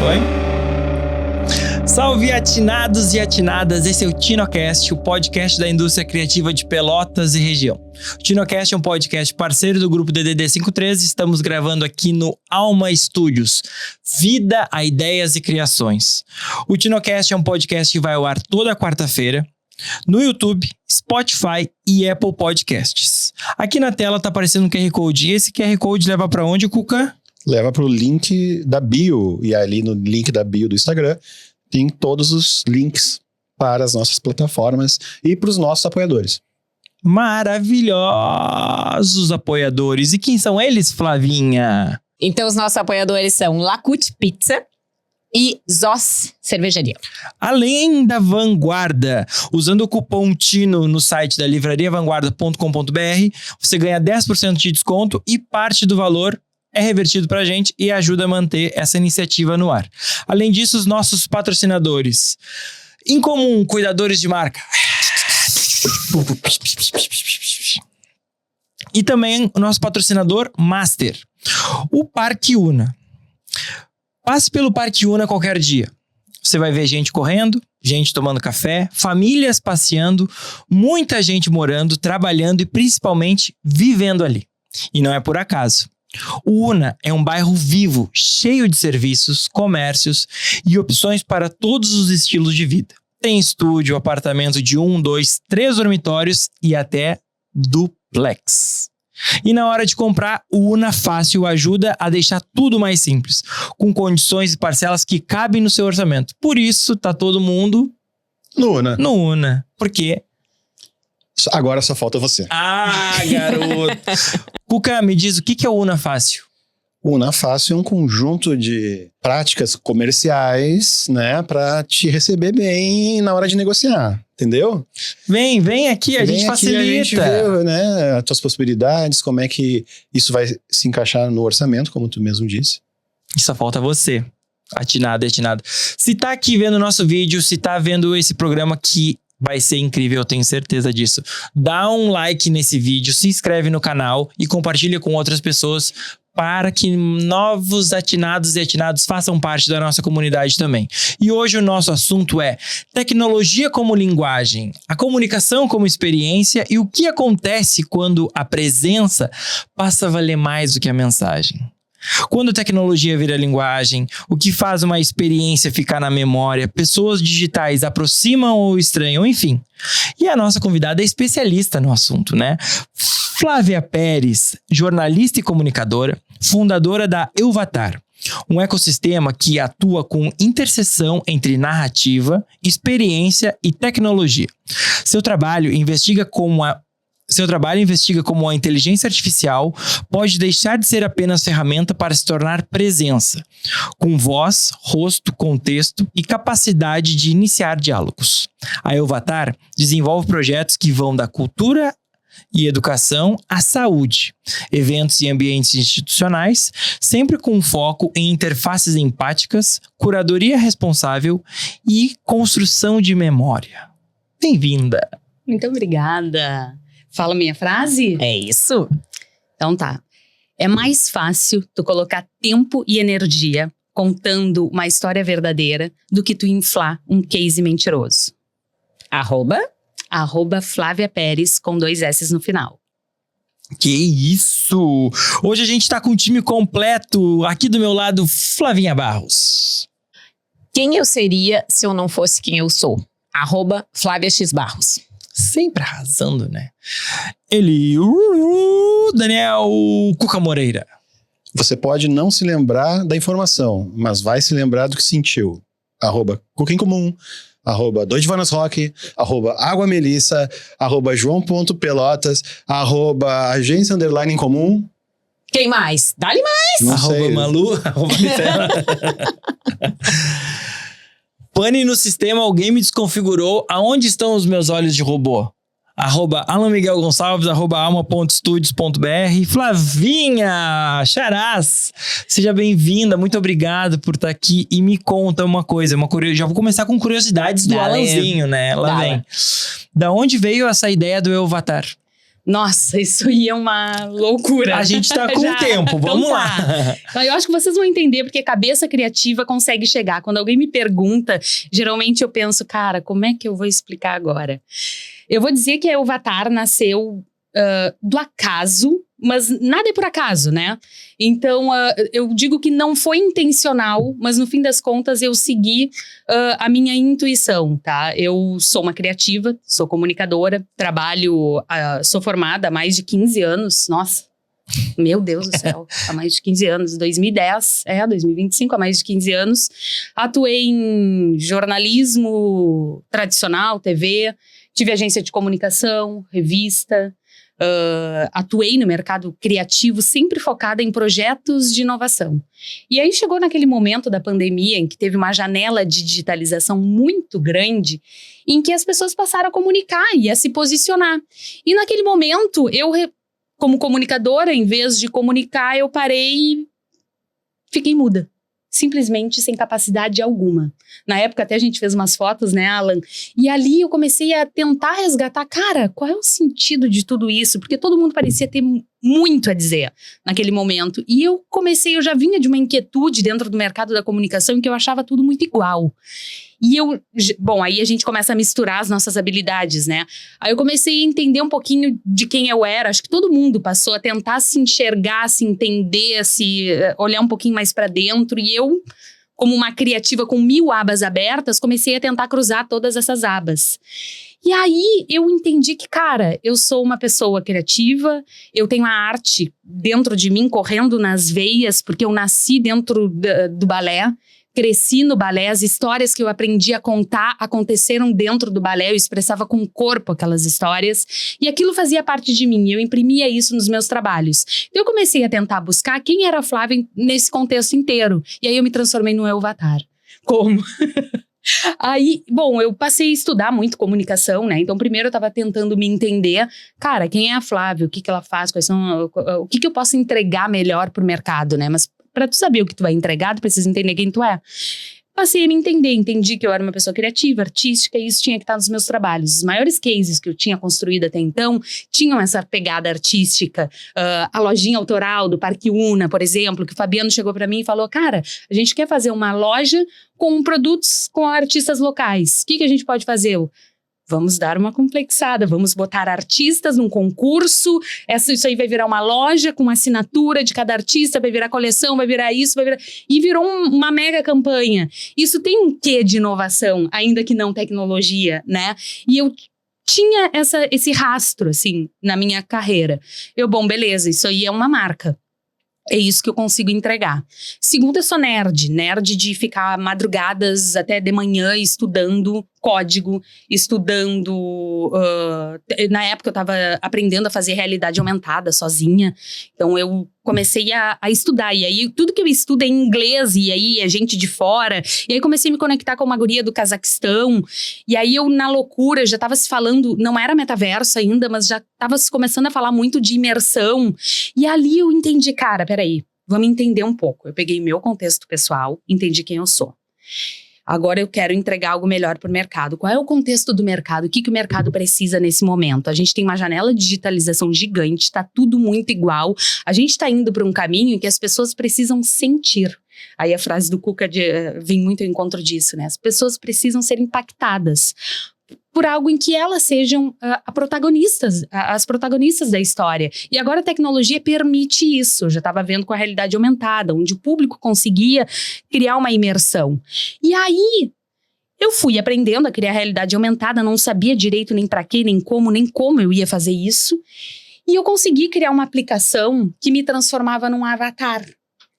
Foi? Salve atinados e atinadas, esse é o TinoCast, o podcast da indústria criativa de Pelotas e região. O TinoCast é um podcast parceiro do grupo DDD 513, estamos gravando aqui no Alma Studios, vida a ideias e criações. O TinoCast é um podcast que vai ao ar toda quarta-feira, no YouTube, Spotify e Apple Podcasts. Aqui na tela tá aparecendo um QR Code, e esse QR Code leva para onde, Cuca? Leva para o link da bio, e ali no link da bio do Instagram tem todos os links para as nossas plataformas e para os nossos apoiadores. Maravilhosos apoiadores. E quem são eles, Flavinha? Então, os nossos apoiadores são Lacute Pizza e Zos Cervejaria. Além da Vanguarda, usando o cupom TINO no site da livrariavanguarda.com.br, você ganha 10% de desconto e parte do valor é revertido pra gente e ajuda a manter essa iniciativa no ar. Além disso, os nossos patrocinadores. Incomum, cuidadores de marca. E também o nosso patrocinador Master, o Parque Una. Passe pelo Parque Una qualquer dia. Você vai ver gente correndo, gente tomando café, famílias passeando, muita gente morando, trabalhando e principalmente vivendo ali. E não é por acaso. O Una é um bairro vivo, cheio de serviços, comércios e opções para todos os estilos de vida. Tem estúdio, apartamento de 1, 2, 3 dormitórios e até duplex. E na hora de comprar, o Una Fácil ajuda a deixar tudo mais simples, com condições e parcelas que cabem no seu orçamento. Por isso, tá todo mundo No Una. no Una. Por quê? Agora só falta você. Ah, garoto! Cuca, me diz, o que é o Una Fácil? O Una Fácil é um conjunto de práticas comerciais, né, para te receber bem na hora de negociar, entendeu? Vem aqui, a gente facilita. A gente vê, né, as tuas possibilidades, como é que isso vai se encaixar no orçamento, como tu mesmo disse. E só falta você. Atinado. Se tá aqui vendo o nosso vídeo, se tá vendo esse programa que vai ser incrível, eu tenho certeza disso. Dá um like nesse vídeo, se inscreve no canal e compartilha com outras pessoas para que novos atinados e atinados façam parte da nossa comunidade também. E hoje o nosso assunto é tecnologia como linguagem, a comunicação como experiência e o que acontece quando a presença passa a valer mais do que a mensagem. Quando a tecnologia vira linguagem, o que faz uma experiência ficar na memória, pessoas digitais aproximam ou estranham, enfim. E a nossa convidada é especialista no assunto, né? Flávia Pérez, jornalista e comunicadora, fundadora da Euvatar, um ecossistema que atua com interseção entre narrativa, experiência e tecnologia. Seu trabalho investiga como a inteligência artificial pode deixar de ser apenas ferramenta para se tornar presença, com voz, rosto, contexto e capacidade de iniciar diálogos. A Euvatar desenvolve projetos que vão da cultura e educação à saúde, eventos e ambientes institucionais, sempre com foco em interfaces empáticas, curadoria responsável e construção de memória. Bem-vinda! Muito obrigada. Fala minha frase? É isso? Então tá. É mais fácil tu colocar tempo e energia contando uma história verdadeira do que tu inflar um case mentiroso. @ Flávia Pérez com 2 S no final. Que isso! Hoje a gente tá com o time completo. Aqui do meu lado, Flavinha Barros. Quem eu seria se eu não fosse quem eu sou? @ Flávia X Barros. Sempre arrasando, né? Ele, Daniel Cuca Moreira. Você pode não se lembrar da informação, mas vai se lembrar do que sentiu. @ Cuca em Comum, @ Doidivanas Rock, @ Água Melissa, @ João.pelotas, @ Agência Underline em Comum. Quem mais? Dá-lhe mais! Não sei. Malu, Pane no sistema, alguém me desconfigurou. Aonde estão os meus olhos de robô? @ Alan Miguel Gonçalves, @ alma.studios.br. Flavinha Charás, seja bem-vinda, muito obrigado por estar aqui. E me conta uma coisa, já vou começar com curiosidades do Alanzinho, né? Lá vem. Da onde veio essa ideia do Euvatar? Nossa, isso aí é uma loucura. A gente tá com Já. tempo, vamos Então lá. Então, eu acho que vocês vão entender porque a cabeça criativa consegue chegar. Quando alguém me pergunta, geralmente eu penso, cara, como é que eu vou explicar agora? Eu vou dizer que a Elvatar nasceu do acaso, mas nada é por acaso, né? Então, eu digo que não foi intencional, mas no fim das contas eu segui a minha intuição, tá? Eu sou uma criativa, sou comunicadora, trabalho, sou formada há mais de 15 anos, nossa. Meu Deus do céu, há mais de 15 anos, 2010, 2025, há mais de 15 anos. Atuei em jornalismo tradicional, TV, tive agência de comunicação, revista, atuei no mercado criativo, sempre focada em projetos de inovação. E aí chegou naquele momento da pandemia em que teve uma janela de digitalização muito grande, em que as pessoas passaram a comunicar e a se posicionar. E naquele momento, eu, como comunicadora, em vez de comunicar, eu parei e fiquei muda. Simplesmente sem capacidade alguma. Na época até a gente fez umas fotos, né, Alan? E ali eu comecei a tentar resgatar, cara, qual é o sentido de tudo isso? Porque todo mundo parecia ter muito a dizer naquele momento. E eu já vinha de uma inquietude dentro do mercado da comunicação em que eu achava tudo muito igual. E aí a gente começa a misturar as nossas habilidades, né? Aí eu comecei a entender um pouquinho de quem eu era. Acho que todo mundo passou a tentar se enxergar, se entender, se olhar um pouquinho mais pra dentro. E eu, como uma criativa com 1000 abas abertas, comecei a tentar cruzar todas essas abas. E aí eu entendi que, cara, eu sou uma pessoa criativa, eu tenho a arte dentro de mim, correndo nas veias, porque eu nasci dentro do balé. Cresci no balé, as histórias que eu aprendi a contar aconteceram dentro do balé, eu expressava com o corpo aquelas histórias, e aquilo fazia parte de mim, eu imprimia isso nos meus trabalhos. Então eu comecei a tentar buscar quem era a Flávia nesse contexto inteiro, e aí eu me transformei no Elvatar. Como? Aí, bom, eu passei a estudar muito comunicação, né? Então, primeiro eu tava tentando me entender, cara, quem é a Flávia, o que ela faz, o que eu posso entregar melhor pro mercado, né? Mas pra tu saber o que tu vai entregar, tu precisa entender quem tu é. Passei a me entender, entendi que eu era uma pessoa criativa, artística, e isso tinha que estar nos meus trabalhos. Os maiores cases que eu tinha construído até então tinham essa pegada artística. A lojinha autoral do Parque Una, por exemplo, que o Fabiano chegou pra mim e falou, cara, a gente quer fazer uma loja com produtos com artistas locais. O que a gente pode fazer? Vamos dar uma complexada, vamos botar artistas num concurso, isso aí vai virar uma loja com assinatura de cada artista, vai virar coleção, vai virar isso, vai virar... E virou uma mega campanha. Isso tem um quê de inovação, ainda que não tecnologia, né? E eu tinha esse rastro, assim, na minha carreira. Bom, beleza, isso aí é uma marca. É isso que eu consigo entregar. Segundo, eu sou nerd de ficar madrugadas até de manhã estudando código, estudando... na época eu estava aprendendo a fazer realidade aumentada sozinha, então eu comecei a estudar, e aí tudo que eu estudo é em inglês, e aí é gente de fora, e aí comecei a me conectar com uma guria do Cazaquistão, e aí eu, na loucura, já estava se falando, não era metaverso ainda, mas já estava se começando a falar muito de imersão, e ali eu entendi, cara, peraí, vamos entender um pouco. Eu peguei meu contexto pessoal, entendi quem eu sou. Agora eu quero entregar algo melhor para o mercado. Qual é o contexto do mercado? O que o mercado precisa nesse momento? A gente tem uma janela de digitalização gigante, está tudo muito igual. A gente está indo para um caminho em que as pessoas precisam sentir. Aí a frase do Cuca vem muito ao encontro disso, né? As pessoas precisam ser impactadas por algo em que elas sejam as protagonistas da história. E agora a tecnologia permite isso. Eu já estava vendo com a realidade aumentada, onde o público conseguia criar uma imersão. E aí, eu fui aprendendo a criar realidade aumentada, não sabia direito nem para quê, nem como eu ia fazer isso. E eu consegui criar uma aplicação que me transformava num avatar.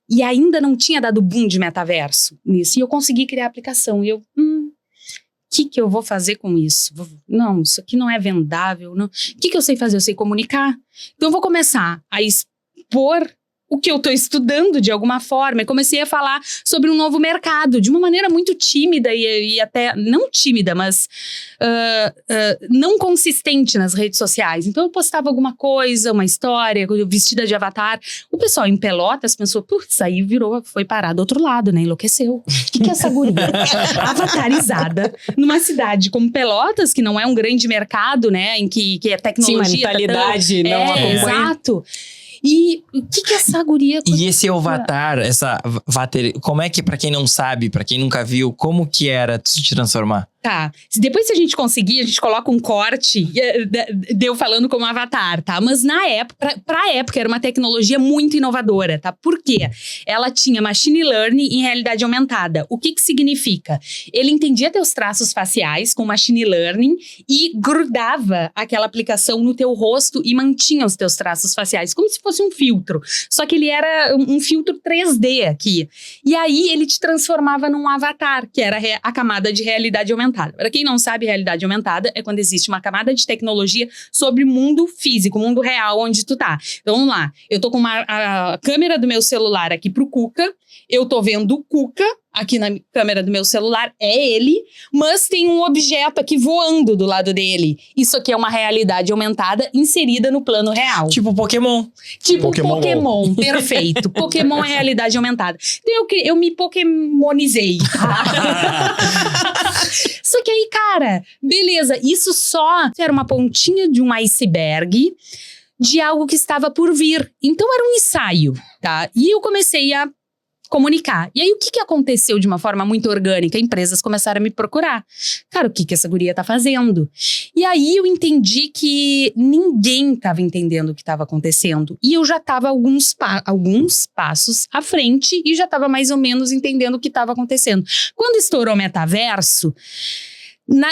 E ainda não tinha dado boom de metaverso nisso. E eu consegui criar a aplicação. E eu... O que eu vou fazer com isso? Não, isso aqui não é vendável. Não. O que eu sei fazer? Eu sei comunicar. Então, eu vou começar a expor o que eu tô estudando de alguma forma. Eu comecei a falar sobre um novo mercado, de uma maneira muito tímida e até, não tímida, mas não consistente nas redes sociais. Então eu postava alguma coisa, uma história, vestida de avatar. O pessoal em Pelotas pensou, putz, aí foi parar do outro lado, né? Enlouqueceu. O que é essa guria? Avatarizada numa cidade como Pelotas, que não é um grande mercado, né? Em que é tecnologia. Sim, uma mentalidade não acompanha. Exato. E o que essa guria... E esse avatar, como é que, pra quem não sabe, pra quem nunca viu, como que era se transformar? Tá. Depois, se a gente conseguir, a gente coloca um corte de eu falando como avatar, tá? Mas na época, pra época, era uma tecnologia muito inovadora, tá? Por quê? Ela tinha machine learning em realidade aumentada. O que significa? Ele entendia teus traços faciais com machine learning e grudava aquela aplicação no teu rosto e mantinha os teus traços faciais, como se fosse um filtro. Só que ele era um filtro 3D aqui. E aí, ele te transformava num avatar, que era a camada de realidade aumentada. Para quem não sabe, realidade aumentada é quando existe uma camada de tecnologia sobre o mundo físico, o mundo real onde tu tá. Então, vamos lá. Eu tô com a câmera do meu celular aqui pro Cuca. Eu tô vendo o Cuca aqui na câmera do meu celular, é ele, mas tem um objeto aqui voando do lado dele. Isso aqui é uma realidade aumentada inserida no plano real. Tipo Pokémon. Tipo Pokémon, perfeito. Pokémon é realidade aumentada. Então eu me pokémonizei. Só que aí, cara, beleza, isso só era uma pontinha de um iceberg de algo que estava por vir. Então era um ensaio, tá? E eu comecei a comunicar. E aí, o que aconteceu de uma forma muito orgânica? Empresas começaram a me procurar. Cara, o que essa guria tá fazendo? E aí, eu entendi que ninguém estava entendendo o que estava acontecendo. E eu já estava alguns passos à frente e já estava mais ou menos entendendo o que estava acontecendo. Quando estourou o metaverso,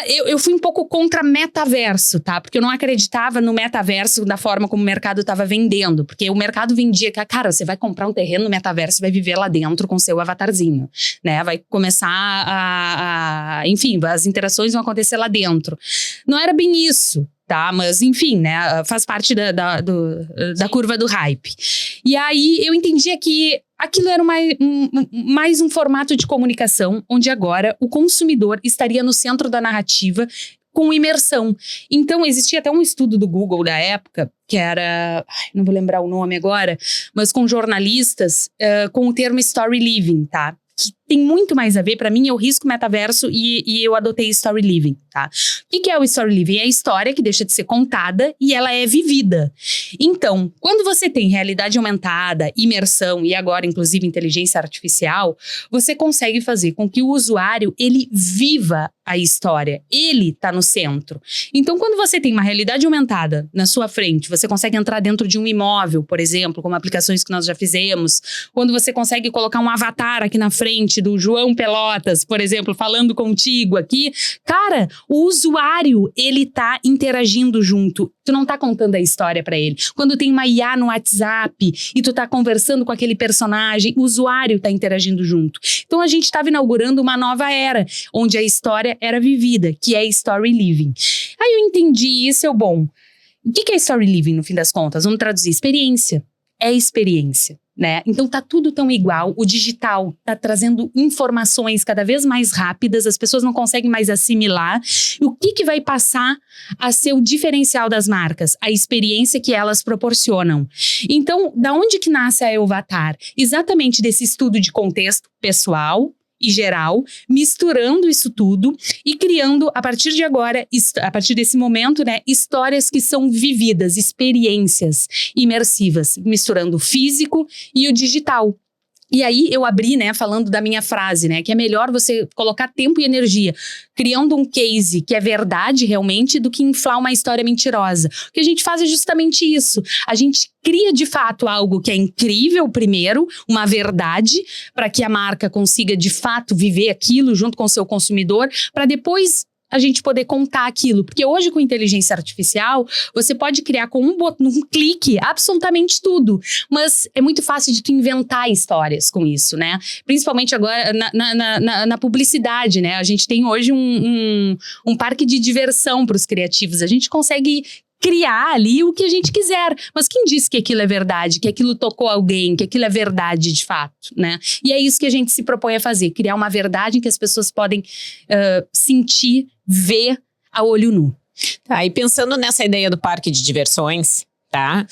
eu fui um pouco contra metaverso, tá? Porque eu não acreditava no metaverso da forma como o mercado estava vendendo. Porque o mercado vendia que, cara, você vai comprar um terreno no metaverso e vai viver lá dentro com seu avatarzinho, né? Vai começar enfim, as interações vão acontecer lá dentro. Não era bem isso, tá? Mas, enfim, né? Faz parte da curva do hype. E aí, eu entendia que aquilo era mais um formato de comunicação, onde agora o consumidor estaria no centro da narrativa com imersão. Então, existia até um estudo do Google da época, que era, não vou lembrar o nome agora, mas com jornalistas, com o termo story living, tá? Que tem muito mais a ver, pra mim eu risco metaverso e eu adotei story living, tá? O que é o story living? É a história que deixa de ser contada e ela é vivida. Então, quando você tem realidade aumentada, imersão e agora inclusive inteligência artificial, você consegue fazer com que o usuário, ele viva a história, ele tá no centro. Então, quando você tem uma realidade aumentada na sua frente, você consegue entrar dentro de um imóvel, por exemplo, como aplicações que nós já fizemos, quando você consegue colocar um avatar aqui na frente do João Pelotas, por exemplo, falando contigo aqui, cara, o usuário, ele tá interagindo junto. Tu não tá contando a história pra ele. Quando tem uma IA no WhatsApp e tu tá conversando com aquele personagem, o usuário tá interagindo junto. Então, a gente tava inaugurando uma nova era, onde a história era vivida, que é story living. Aí eu entendi isso, bom, o que é story living no fim das contas? Vamos traduzir, experiência. É experiência, né? Então tá tudo tão igual, o digital tá trazendo informações cada vez mais rápidas, as pessoas não conseguem mais assimilar. E o que vai passar a ser o diferencial das marcas? A experiência que elas proporcionam. Então, da onde que nasce a Elvatar? Exatamente desse estudo de contexto pessoal e geral, misturando isso tudo e criando, a partir de agora, a partir desse momento, né, histórias que são vividas, experiências imersivas, misturando o físico e o digital. E aí eu abri, né, falando da minha frase, né, que é melhor você colocar tempo e energia criando um case que é verdade realmente do que inflar uma história mentirosa. O que a gente faz é justamente isso. A gente cria de fato algo que é incrível primeiro, uma verdade, para que a marca consiga de fato viver aquilo junto com o seu consumidor, para depois a gente poder contar aquilo. Porque hoje, com inteligência artificial, você pode criar com um clique absolutamente tudo. Mas é muito fácil de tu inventar histórias com isso, né? Principalmente agora na publicidade, né? A gente tem hoje um parque de diversão para os criativos. A gente consegue criar ali o que a gente quiser. Mas quem disse que aquilo é verdade, que aquilo tocou alguém, que aquilo é verdade de fato, né? E é isso que a gente se propõe a fazer, criar uma verdade em que as pessoas podem sentir, ver a olho nu. Tá, e pensando nessa ideia do parque de diversões, tá?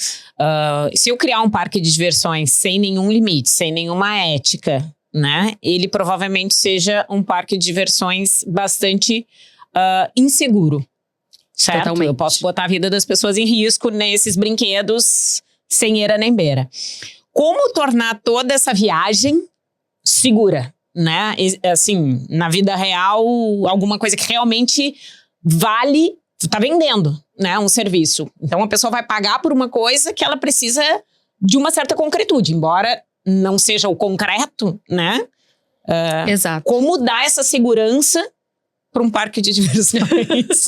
Se eu criar um parque de diversões sem nenhum limite, sem nenhuma ética, né? Ele provavelmente seja um parque de diversões bastante inseguro. Certo? Totalmente. Eu posso botar a vida das pessoas em risco nesses brinquedos sem eira nem beira. Como tornar toda essa viagem segura, né? Assim, na vida real, alguma coisa que realmente vale, tá vendendo, né? Um serviço. Então a pessoa vai pagar por uma coisa que ela precisa de uma certa concretude, embora não seja o concreto, né? Exato. Como dar essa segurança para um parque de diversões?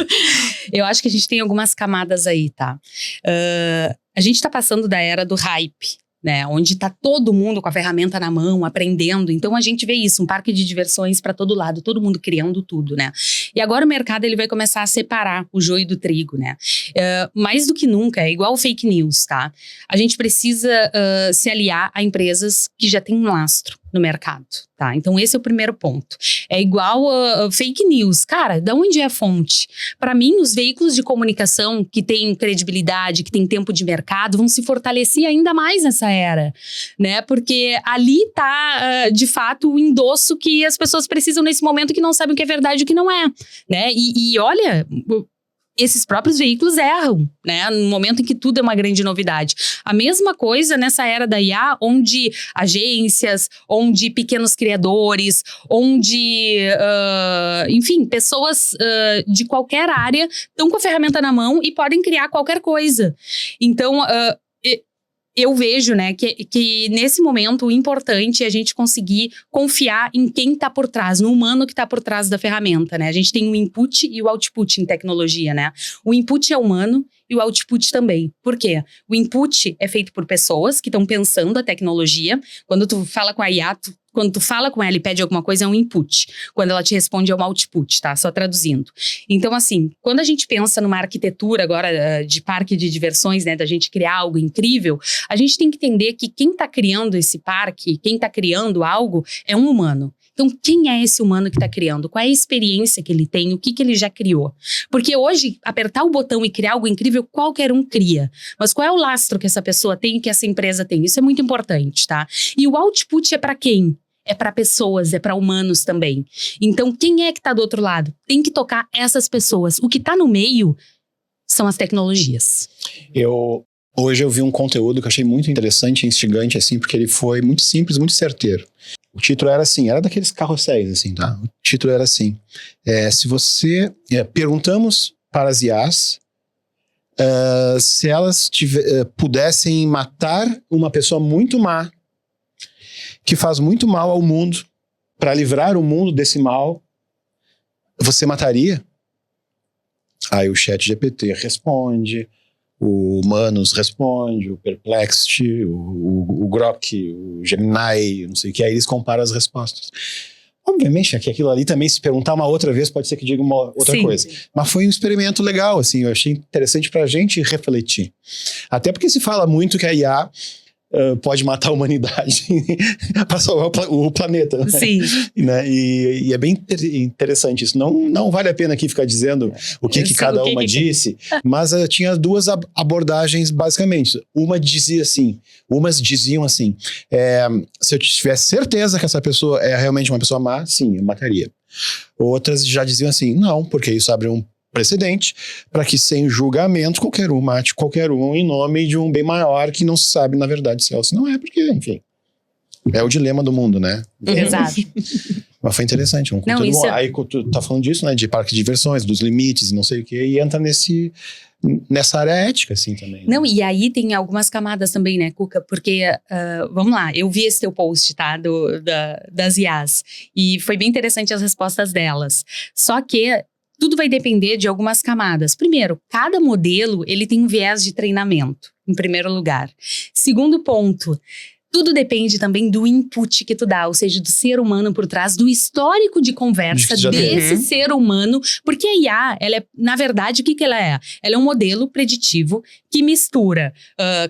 Eu acho que a gente tem algumas camadas aí, tá? A gente tá passando da era do hype, né? Onde tá todo mundo com a ferramenta na mão, aprendendo. Então a gente vê isso, um parque de diversões para todo lado, todo mundo criando tudo, né? E agora o mercado ele vai começar a separar o joio do trigo, né? Mais do que nunca, é igual fake news, tá? A gente precisa se aliar a empresas que já têm um lastro no mercado, tá? Então esse é o primeiro ponto. É igual fake news. Cara, de onde é a fonte? Para mim, os veículos de comunicação que têm credibilidade, que têm tempo de mercado, vão se fortalecer ainda mais nessa era, né? Porque ali tá, de fato, o endosso que as pessoas precisam nesse momento que não sabem o que é verdade e o que não é, né? E olha, esses próprios veículos erram, né? No momento em que tudo é uma grande novidade. A mesma coisa nessa era da IA, onde agências, onde pequenos criadores, onde, enfim, pessoas de qualquer área estão com a ferramenta na mão e podem criar qualquer coisa. Então, eu vejo, né, que nesse momento o importante é a gente conseguir confiar em quem está por trás, no humano que está por trás da ferramenta, né? A gente tem o input e o output em tecnologia, né? O input é humano e o output também. Por quê? O input é feito por pessoas que estão pensando a tecnologia. Quando tu fala com a IA, quando tu fala com ela e pede alguma coisa, é um input. Quando ela te responde, é um output, tá? Só traduzindo. Então, assim, quando a gente pensa numa arquitetura agora de parque de diversões, né? Da gente criar algo incrível, a gente tem que entender que quem tá criando esse parque, quem tá criando algo, é um humano. Então, quem é esse humano que está criando? Qual é a experiência que ele tem? O que ele já criou? Porque hoje, apertar o botão e criar algo incrível, qualquer um cria. Mas qual é o lastro que essa pessoa tem, que essa empresa tem? Isso é muito importante, tá? E o output é para quem? É para pessoas, é para humanos também. Então, quem é que está do outro lado? Tem que tocar essas pessoas. O que está no meio são as tecnologias. Hoje eu vi um conteúdo que eu achei muito interessante e instigante, assim, porque ele foi muito simples, muito certeiro. O título era assim, era daqueles carrosséis, assim, tá? O título era assim, se você... perguntamos para as IAs se elas pudessem matar uma pessoa muito má, que faz muito mal ao mundo, para livrar o mundo desse mal, você mataria? Aí o ChatGPT responde, o Humanus responde, o Perplexity, o Grok, o Gemini, não sei o que, aí eles comparam as respostas. Obviamente, que aquilo ali também, se perguntar uma outra vez, pode ser que diga uma outra coisa. Mas foi um experimento legal, assim, eu achei interessante pra gente refletir. Até porque se fala muito que a IA pode matar a humanidade para salvar o planeta. Né? Sim. Né? E é bem interessante isso. Não vale a pena aqui ficar dizendo o que cada uma disse, mas tinha duas abordagens, basicamente. Umas diziam assim, se eu tivesse certeza que essa pessoa é realmente uma pessoa má, sim, eu mataria. Outras já diziam assim, não, porque isso abre um precedente para que, sem julgamento, qualquer um mate qualquer um em nome de um bem maior que não se sabe, na verdade, se é ou se não é, porque, enfim, é o dilema do mundo, né? Exato. Mas foi interessante, um conteúdo bom. Aí tu tá falando disso, né, de parque de diversões, dos limites, não sei o quê, e entra nessa área ética, assim, também. Não, e aí tem algumas camadas também, né, Cuca? Porque, vamos lá, eu vi esse teu post, tá, das IAs, e foi bem interessante as respostas delas. Só que tudo vai depender de algumas camadas. Primeiro, cada modelo, ele tem um viés de treinamento, em primeiro lugar. Segundo ponto, Tudo depende também do input que tu dá, ou seja, do ser humano por trás, do histórico de conversa desse ser humano. Porque a IA, ela é, na verdade, o que ela é? Ela é um modelo preditivo que mistura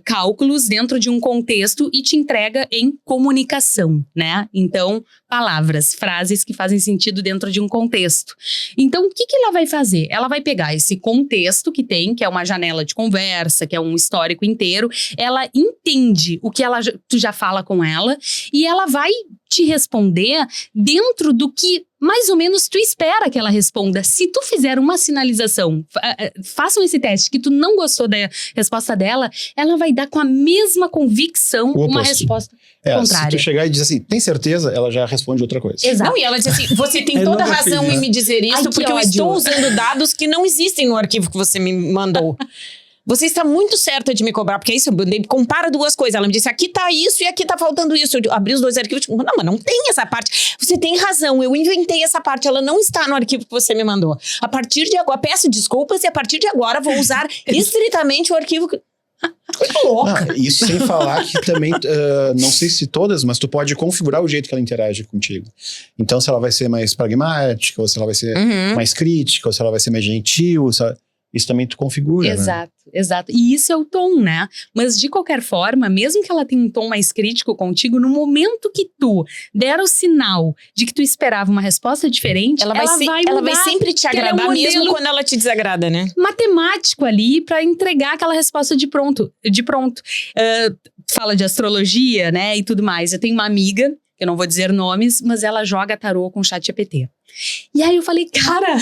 cálculos dentro de um contexto e te entrega em comunicação, né? Então, palavras, frases que fazem sentido dentro de um contexto. Então, o que ela vai fazer? Ela vai pegar esse contexto que tem, que é uma janela de conversa, que é um histórico inteiro, ela entende o que tu já fala com ela e ela vai te responder dentro do que mais ou menos tu espera que ela responda. Se tu fizer uma sinalização, façam esse teste, que tu não gostou da resposta dela, ela vai dar com a mesma convicção uma resposta contrária. Se tu chegar e dizer assim, tem certeza? Ela já responde outra coisa. Exato. Não, e ela diz assim, você tem toda a razão em me dizer isso, porque eu estou usando dados que não existem no arquivo que você me mandou. Você está muito certa de me cobrar, porque é isso, eu compara duas coisas. Ela me disse, aqui tá isso e aqui tá faltando isso. Eu abri os dois arquivos, tipo, não, mas não tem essa parte. Você tem razão, eu inventei essa parte, ela não está no arquivo que você me mandou. A partir de agora, peço desculpas e a partir de agora vou usar estritamente o arquivo que... Coisa louca. Não, isso sem falar que também, não sei se todas, mas tu pode configurar o jeito que ela interage contigo. Então, se ela vai ser mais pragmática, ou se ela vai ser mais crítica, ou se ela vai ser mais gentil, isso também tu configura, Exato, exato. E isso é o tom, né? Mas de qualquer forma, mesmo que ela tenha um tom mais crítico contigo, no momento que tu der o sinal de que tu esperava uma resposta diferente, ela vai sempre te agradar, mesmo quando ela te desagrada, né? Matemático ali pra entregar aquela resposta de pronto. Fala de astrologia, né? E tudo mais. Eu tenho uma amiga, que eu não vou dizer nomes, mas ela joga tarô com o ChatGPT. E aí eu falei, cara,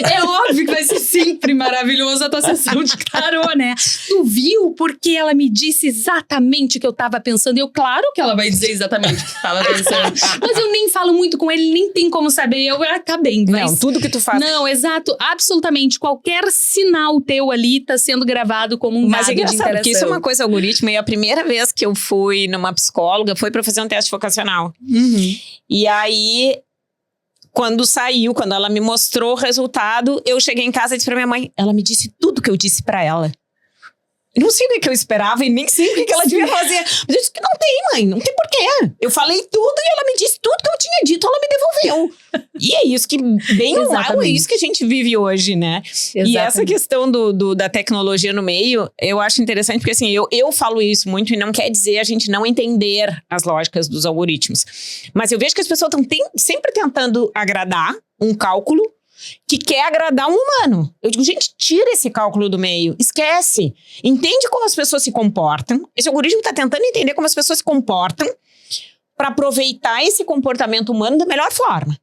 é óbvio que vai ser sempre maravilhoso a tua sessão de tarô, né? Tu viu porque ela me disse exatamente o que eu tava pensando? Eu, claro que ela vai dizer exatamente o que eu tava pensando. Mas eu nem falo muito com ele, nem tem como saber. Tá bem. Não, tudo que tu faz. Não, exato, absolutamente. Qualquer sinal teu ali tá sendo gravado como um dado de interação. Porque isso é uma coisa algoritmo. E a primeira vez que eu fui numa psicóloga foi pra fazer um teste vocacional. E aí... Quando ela me mostrou o resultado, eu cheguei em casa e disse pra minha mãe, ela me disse tudo que eu disse pra ela. Eu não sei o que eu esperava e nem sei o que ela devia fazer. Mas eu disse que não tem, mãe, não tem porquê. Eu falei tudo e ela me disse tudo que eu tinha dito, ela me devolveu. E é isso que, bem ou mal, é isso que a gente vive hoje, né? Exatamente. E essa questão da tecnologia no meio, eu acho interessante, porque assim, eu falo isso muito e não quer dizer a gente não entender as lógicas dos algoritmos. Mas eu vejo que as pessoas estão sempre tentando agradar um cálculo que quer agradar um humano. Eu digo, gente, tira esse cálculo do meio, esquece. Entende como as pessoas se comportam. Esse algoritmo está tentando entender como as pessoas se comportam para aproveitar esse comportamento humano da melhor forma.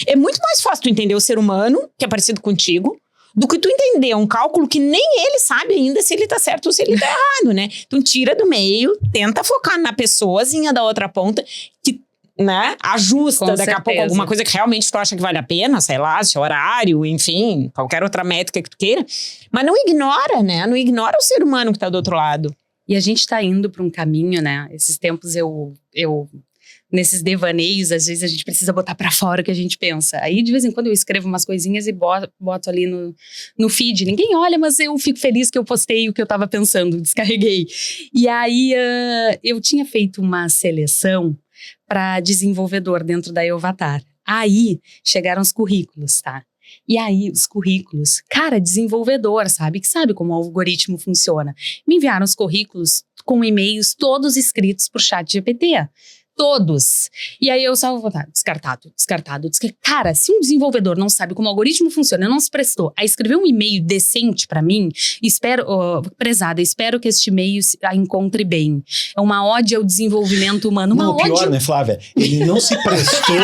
É muito mais fácil tu entender o ser humano, que é parecido contigo, do que tu entender um cálculo que nem ele sabe ainda se ele tá certo ou se ele tá errado, né? Então tira do meio, tenta focar na pessoazinha da outra ponta, que, né, ajusta daqui a pouco alguma coisa que realmente tu acha que vale a pena, sei lá, seu horário, enfim, qualquer outra métrica que tu queira. Mas não ignora, né? Não ignora o ser humano que tá do outro lado. E a gente tá indo pra um caminho, né? Esses tempos eu nesses devaneios, às vezes a gente precisa botar pra fora o que a gente pensa. Aí, de vez em quando, eu escrevo umas coisinhas e boto ali no feed. Ninguém olha, mas eu fico feliz que eu postei o que eu tava pensando, descarreguei. E aí, eu tinha feito uma seleção para desenvolvedor dentro da Elvatar. Aí, chegaram os currículos, tá? E aí, os currículos, cara, desenvolvedor, sabe? Que sabe como o algoritmo funciona. Me enviaram os currículos com e-mails todos escritos por ChatGPT. Todos. E aí eu só vou botar descartado. Cara, se um desenvolvedor não sabe como o algoritmo funciona, não se prestou a escrever um e-mail decente pra mim, prezada, espero que este e-mail a encontre bem. É uma ode ao desenvolvimento humano. Não, pior, né, Flávia? Ele não se prestou.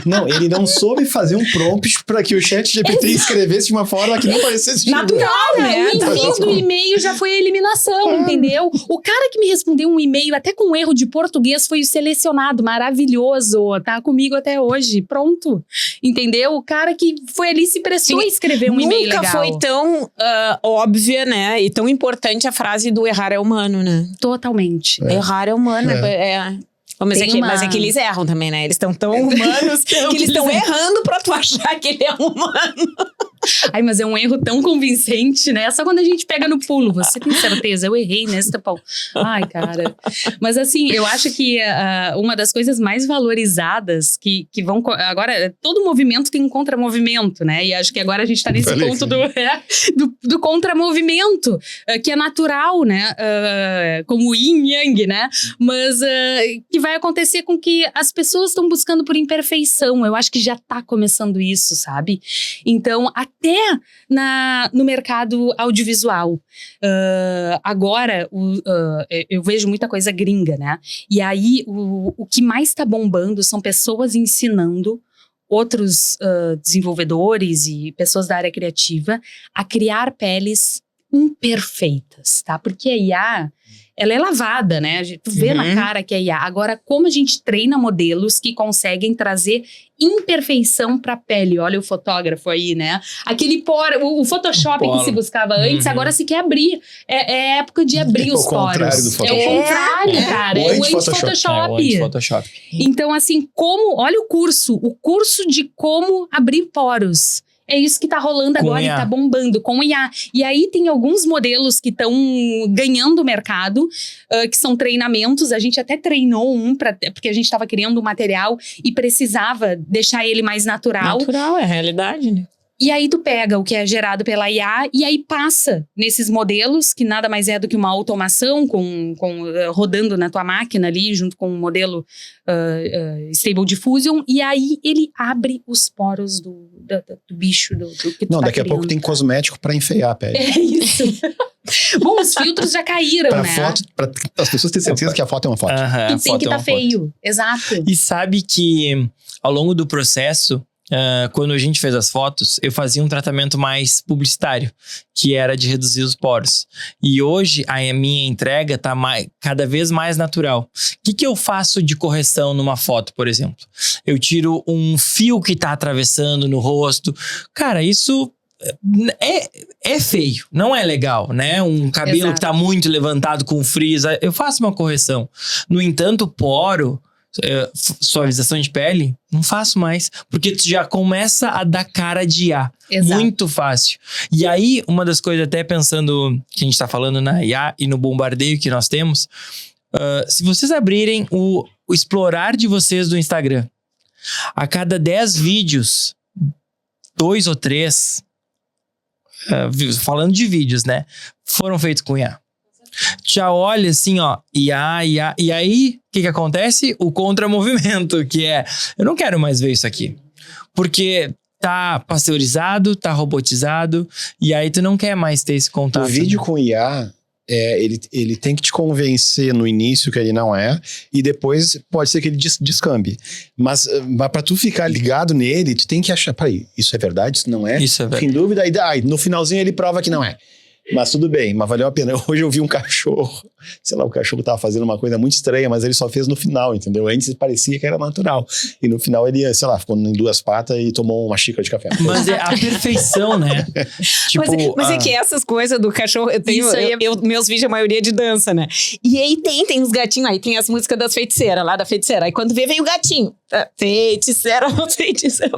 Não, ele não soube fazer um prompt pra que o ChatGPT escrevesse de uma forma que não parecesse natural, né? O envio do e-mail já foi a eliminação, entendeu? O cara que me respondeu um e-mail até com erro de português foi o selecionado, maravilhoso, tá comigo até hoje, pronto, entendeu? O cara que foi ali se prestou a escrever um e-mail legal. Nunca foi tão óbvia, né, e tão importante a frase do errar é humano, né? Totalmente. Errar é humano, Mas é que eles erram também, né? Eles estão tão humanos que eles estão errando pra tu achar que ele é humano. Ai, mas é um erro tão convincente, né? Só quando a gente pega no pulo. Você tem certeza? Eu errei nesse tapão. Ai, cara. Mas assim, eu acho que uma das coisas mais valorizadas que vão... Agora, todo movimento tem um contramovimento, né? E acho que agora a gente tá nesse ponto do contramovimento, que é natural, né? Como o yin yang, né? Mas que vai acontecer com que as pessoas estão buscando por imperfeição. Eu acho que já tá começando isso, sabe? Então, até no mercado audiovisual. Agora, eu vejo muita coisa gringa, né? E aí, o que mais tá bombando são pessoas ensinando outros desenvolvedores e pessoas da área criativa a criar peles imperfeitas, tá? Porque a IA, ela é lavada, né? Tu vê na cara que é IA. Agora, como a gente treina modelos que conseguem trazer imperfeição pra pele? Olha o fotógrafo aí, né? Aquele poro, o Photoshop que se buscava antes, agora se quer abrir. É época de abrir os poros. Contrário do Photoshop. É o contrário, cara. É o anti-Photoshop. Photoshop. Então, assim, olha o curso de como abrir poros. É isso que tá rolando agora e tá bombando com IA. E aí tem alguns modelos que estão ganhando mercado, que são treinamentos. A gente até treinou porque a gente tava criando um material e precisava deixar ele mais natural. Natural, é a realidade, né? E aí tu pega o que é gerado pela IA e aí passa nesses modelos, que nada mais é do que uma automação rodando na tua máquina ali, junto com um modelo Stable Diffusion, e aí ele abre os poros do bicho, do que tu Não, tá daqui a pouco tem cosmético pra enfeiar a pele. É isso. Bom, os filtros já caíram, né? Pra as pessoas terem certeza que a foto é uma foto. E tem que tá feio. Exato. E sabe que ao longo do processo, quando a gente fez as fotos, eu fazia um tratamento mais publicitário, que era de reduzir os poros. E hoje a minha entrega tá cada vez mais natural. O que eu faço de correção numa foto, por exemplo? Eu tiro um fio que tá atravessando no rosto. Cara, isso é feio, não é legal, né? Um cabelo que tá muito levantado com frizz, eu faço uma correção. No entanto, poro, suavização de pele, não faço mais, porque tu já começa a dar cara de IA. Exato. Muito fácil. E aí, uma das coisas, até pensando que a gente tá falando na IA e no bombardeio que nós temos, se vocês abrirem o explorar de vocês do Instagram, a cada 10 vídeos, 2 ou 3, falando de vídeos, né, foram feitos com IA. Já olha assim, ó, IA. E aí, o que acontece? O contramovimento, que é, eu não quero mais ver isso aqui. Porque tá pasteurizado, tá robotizado, e aí tu não quer mais ter esse contato. O vídeo com IA, ele tem que te convencer no início que ele não é, e depois pode ser que ele descambe. Mas pra tu ficar ligado nele, tu tem que achar, peraí, isso é verdade, isso não é? Isso é verdade. Sem dúvida, aí no finalzinho ele prova que não é. Mas tudo bem, mas valeu a pena. Hoje eu vi um cachorro, sei lá, o cachorro tava fazendo uma coisa muito estranha, mas ele só fez no final, entendeu? Antes parecia que era natural. E no final ele, sei lá, ficou em 2 patas e tomou uma xícara de café. Mas é a perfeição, né? Tipo, mas é que essas coisas do cachorro, meus vídeos, a maioria é de dança, né? E aí tem os gatinhos, aí tem as músicas das feiticeiras, lá da feiticeira. Aí quando vem o gatinho. Feiticeira, feiticeira.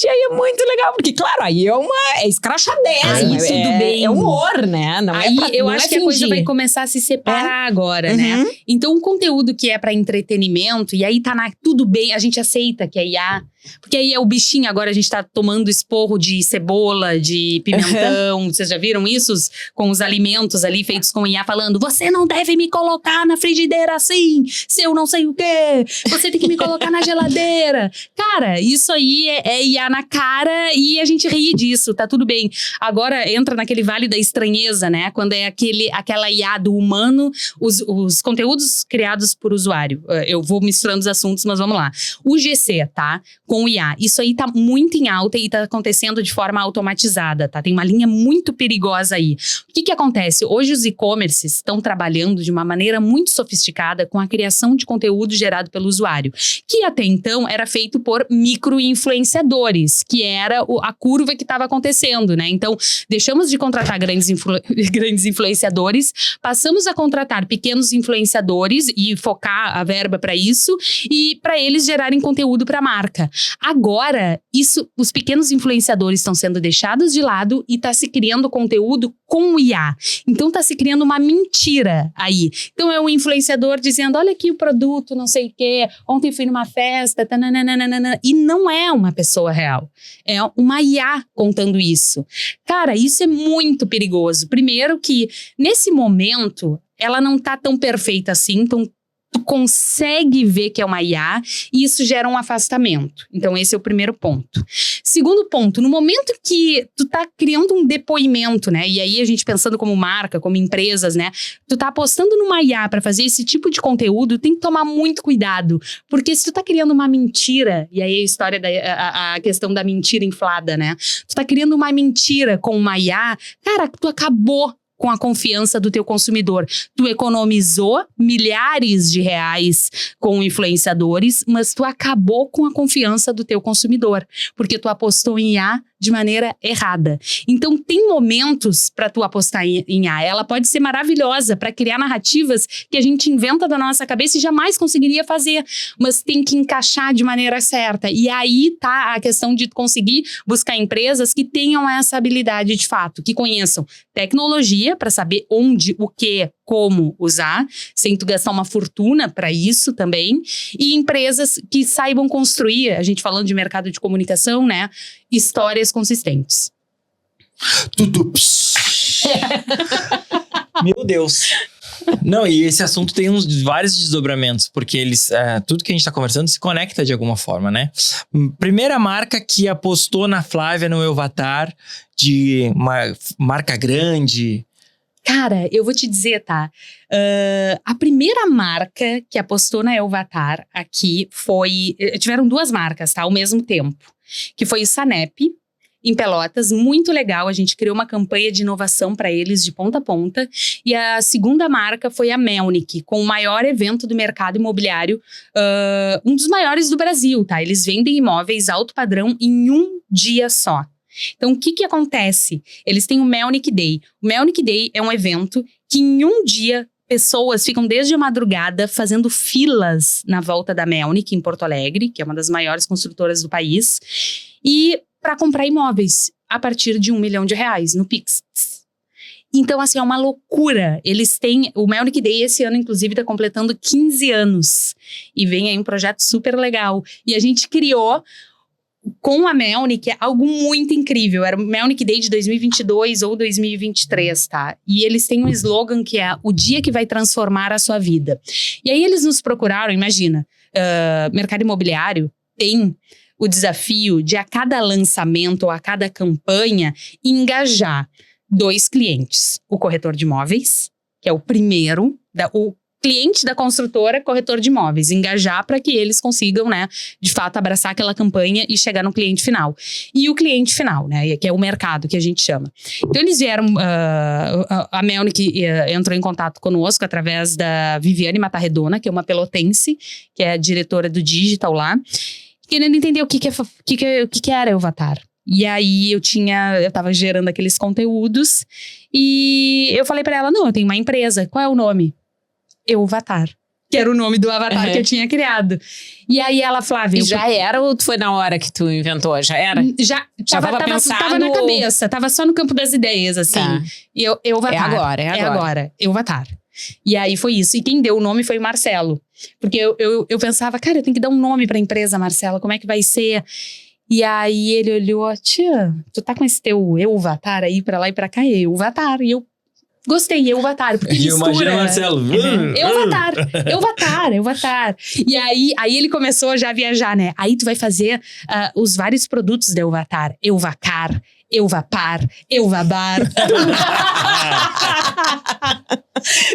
E aí é muito legal, porque, claro, aí é escrachadésimo. Tudo bem. É humor, né? Não aí eu acho que a coisa vai fingir. começar a se separar agora, né? Então, o conteúdo que é pra entretenimento, e aí tá tudo bem, a gente aceita que é IA. Porque aí é o bichinho, agora a gente tá tomando esporro de cebola, de pimentão. Vocês já viram isso? Com os alimentos ali feitos com IA, falando: você não deve me colocar na frigideira assim, se eu não sei o quê. Você tem que me colocar na geladeira. Cara, isso aí é IA na cara e a gente ri disso, tá tudo bem. Agora entra naquele vale da estranheza, né? Quando é aquela IA do humano, os conteúdos criados por usuário. Eu vou misturando os assuntos, mas vamos lá. O GC, tá? Com o IA. Isso aí tá muito em alta e tá acontecendo de forma automatizada, tá? Tem uma linha muito perigosa aí. O que acontece? Hoje os e-commerces estão trabalhando de uma maneira muito sofisticada com a criação de conteúdo gerado pelo usuário, que até então era feito por micro-influenciadores, que era a curva que estava acontecendo, né? Então, deixamos de contratar grandes influenciadores, passamos a contratar pequenos influenciadores e focar a verba para isso e para eles gerarem conteúdo para a marca. Agora, os pequenos influenciadores estão sendo deixados de lado e está se criando conteúdo com o IA. Então tá se criando uma mentira aí. Então é um influenciador dizendo, olha aqui o produto, não sei o quê, ontem fui numa festa, tananana, e não é uma pessoa real. É uma IA contando isso. Cara, isso é muito perigoso. Primeiro que, nesse momento, ela não tá tão perfeita assim, então tu consegue ver que é uma IA e isso gera um afastamento. Então, esse é o primeiro ponto. Segundo ponto, no momento que tu tá criando um depoimento, né? E aí a gente pensando como marca, como empresas, né? Tu tá apostando numa IA para fazer esse tipo de conteúdo, tem que tomar muito cuidado. Porque se tu tá criando uma mentira, e aí a história a questão da mentira inflada, né? Tu tá criando uma mentira com uma IA, cara, tu acabou com a confiança do teu consumidor. Tu economizou milhares de reais com influenciadores, mas tu acabou com a confiança do teu consumidor, porque tu apostou em IA de maneira errada. Então, tem momentos para tu apostar em IA. Ela pode ser maravilhosa para criar narrativas que a gente inventa da nossa cabeça e jamais conseguiria fazer, mas tem que encaixar de maneira certa. E aí tá a questão de conseguir buscar empresas que tenham essa habilidade de fato, que conheçam tecnologia para saber onde, o que, como usar, sem tu gastar uma fortuna para isso também, e empresas que saibam construir, a gente falando de mercado de comunicação, né, histórias consistentes. Meu Deus. Não, e esse assunto tem vários desdobramentos, porque tudo que a gente tá conversando se conecta de alguma forma, né? Primeira marca que apostou na Flávia no Elvatar, de uma marca grande. Cara, eu vou te dizer, tá? A primeira marca que apostou na Elvatar aqui foi... Tiveram duas marcas, tá? Ao mesmo tempo. Que foi o Sanep, em Pelotas, muito legal. A gente criou uma campanha de inovação para eles de ponta a ponta. E a segunda marca foi a Melnick, com o maior evento do mercado imobiliário, um dos maiores do Brasil, tá? Eles vendem imóveis alto padrão em um dia só. Então, o que acontece? Eles têm o Melnick Day. O Melnick Day é um evento que em um dia pessoas ficam desde a madrugada fazendo filas na volta da Melnick em Porto Alegre, que é uma das maiores construtoras do país, e para comprar imóveis a partir de R$1 milhão no Pix. Então, assim, é uma loucura. Eles têm... O Melnick Day esse ano, inclusive, está completando 15 anos. E vem aí um projeto super legal. E a gente criou... com a Melnick, é algo muito incrível. Era o Melnick Day de 2022 ou 2023, tá? E eles têm um slogan que é o dia que vai transformar a sua vida. E aí eles nos procuraram, imagina, mercado imobiliário tem o desafio de a cada lançamento ou a cada campanha engajar 2 clientes. O corretor de imóveis, que é o primeiro, o cliente da construtora, corretor de imóveis, engajar para que eles consigam, né, de fato, abraçar aquela campanha e chegar no cliente final. E o cliente final, né, que é o mercado que a gente chama. Então, eles vieram, a Melnick entrou em contato conosco através da Viviane Matarredona, que é uma pelotense, que é a diretora do digital lá, querendo entender o que era Elvatar. E aí eu tava gerando aqueles conteúdos e eu falei para ela, não, eu tenho uma empresa, qual é o nome? Elvatar, que era o nome do avatar que eu tinha criado. E aí ela, Flávia... E já era ou foi na hora que tu inventou? Já era? Já tava pensado... Tava na cabeça, tava só no campo das ideias, assim. Tá. E Elvatar. É agora. Elvatar. E aí foi isso. E quem deu o nome foi o Marcelo. Porque eu pensava, cara, eu tenho que dar um nome pra empresa, Marcelo, como é que vai ser? E aí ele olhou, tia, tu tá com esse teu Elvatar aí pra lá e pra cá? Elvatar. E eu gostei, Elvatar, porque mistura... Imagina o Marcelo. Elvatar. E aí ele começou já a viajar, né? Aí tu vai fazer os vários produtos da Elvatar. Elvacar, Elvapar, Elvabar.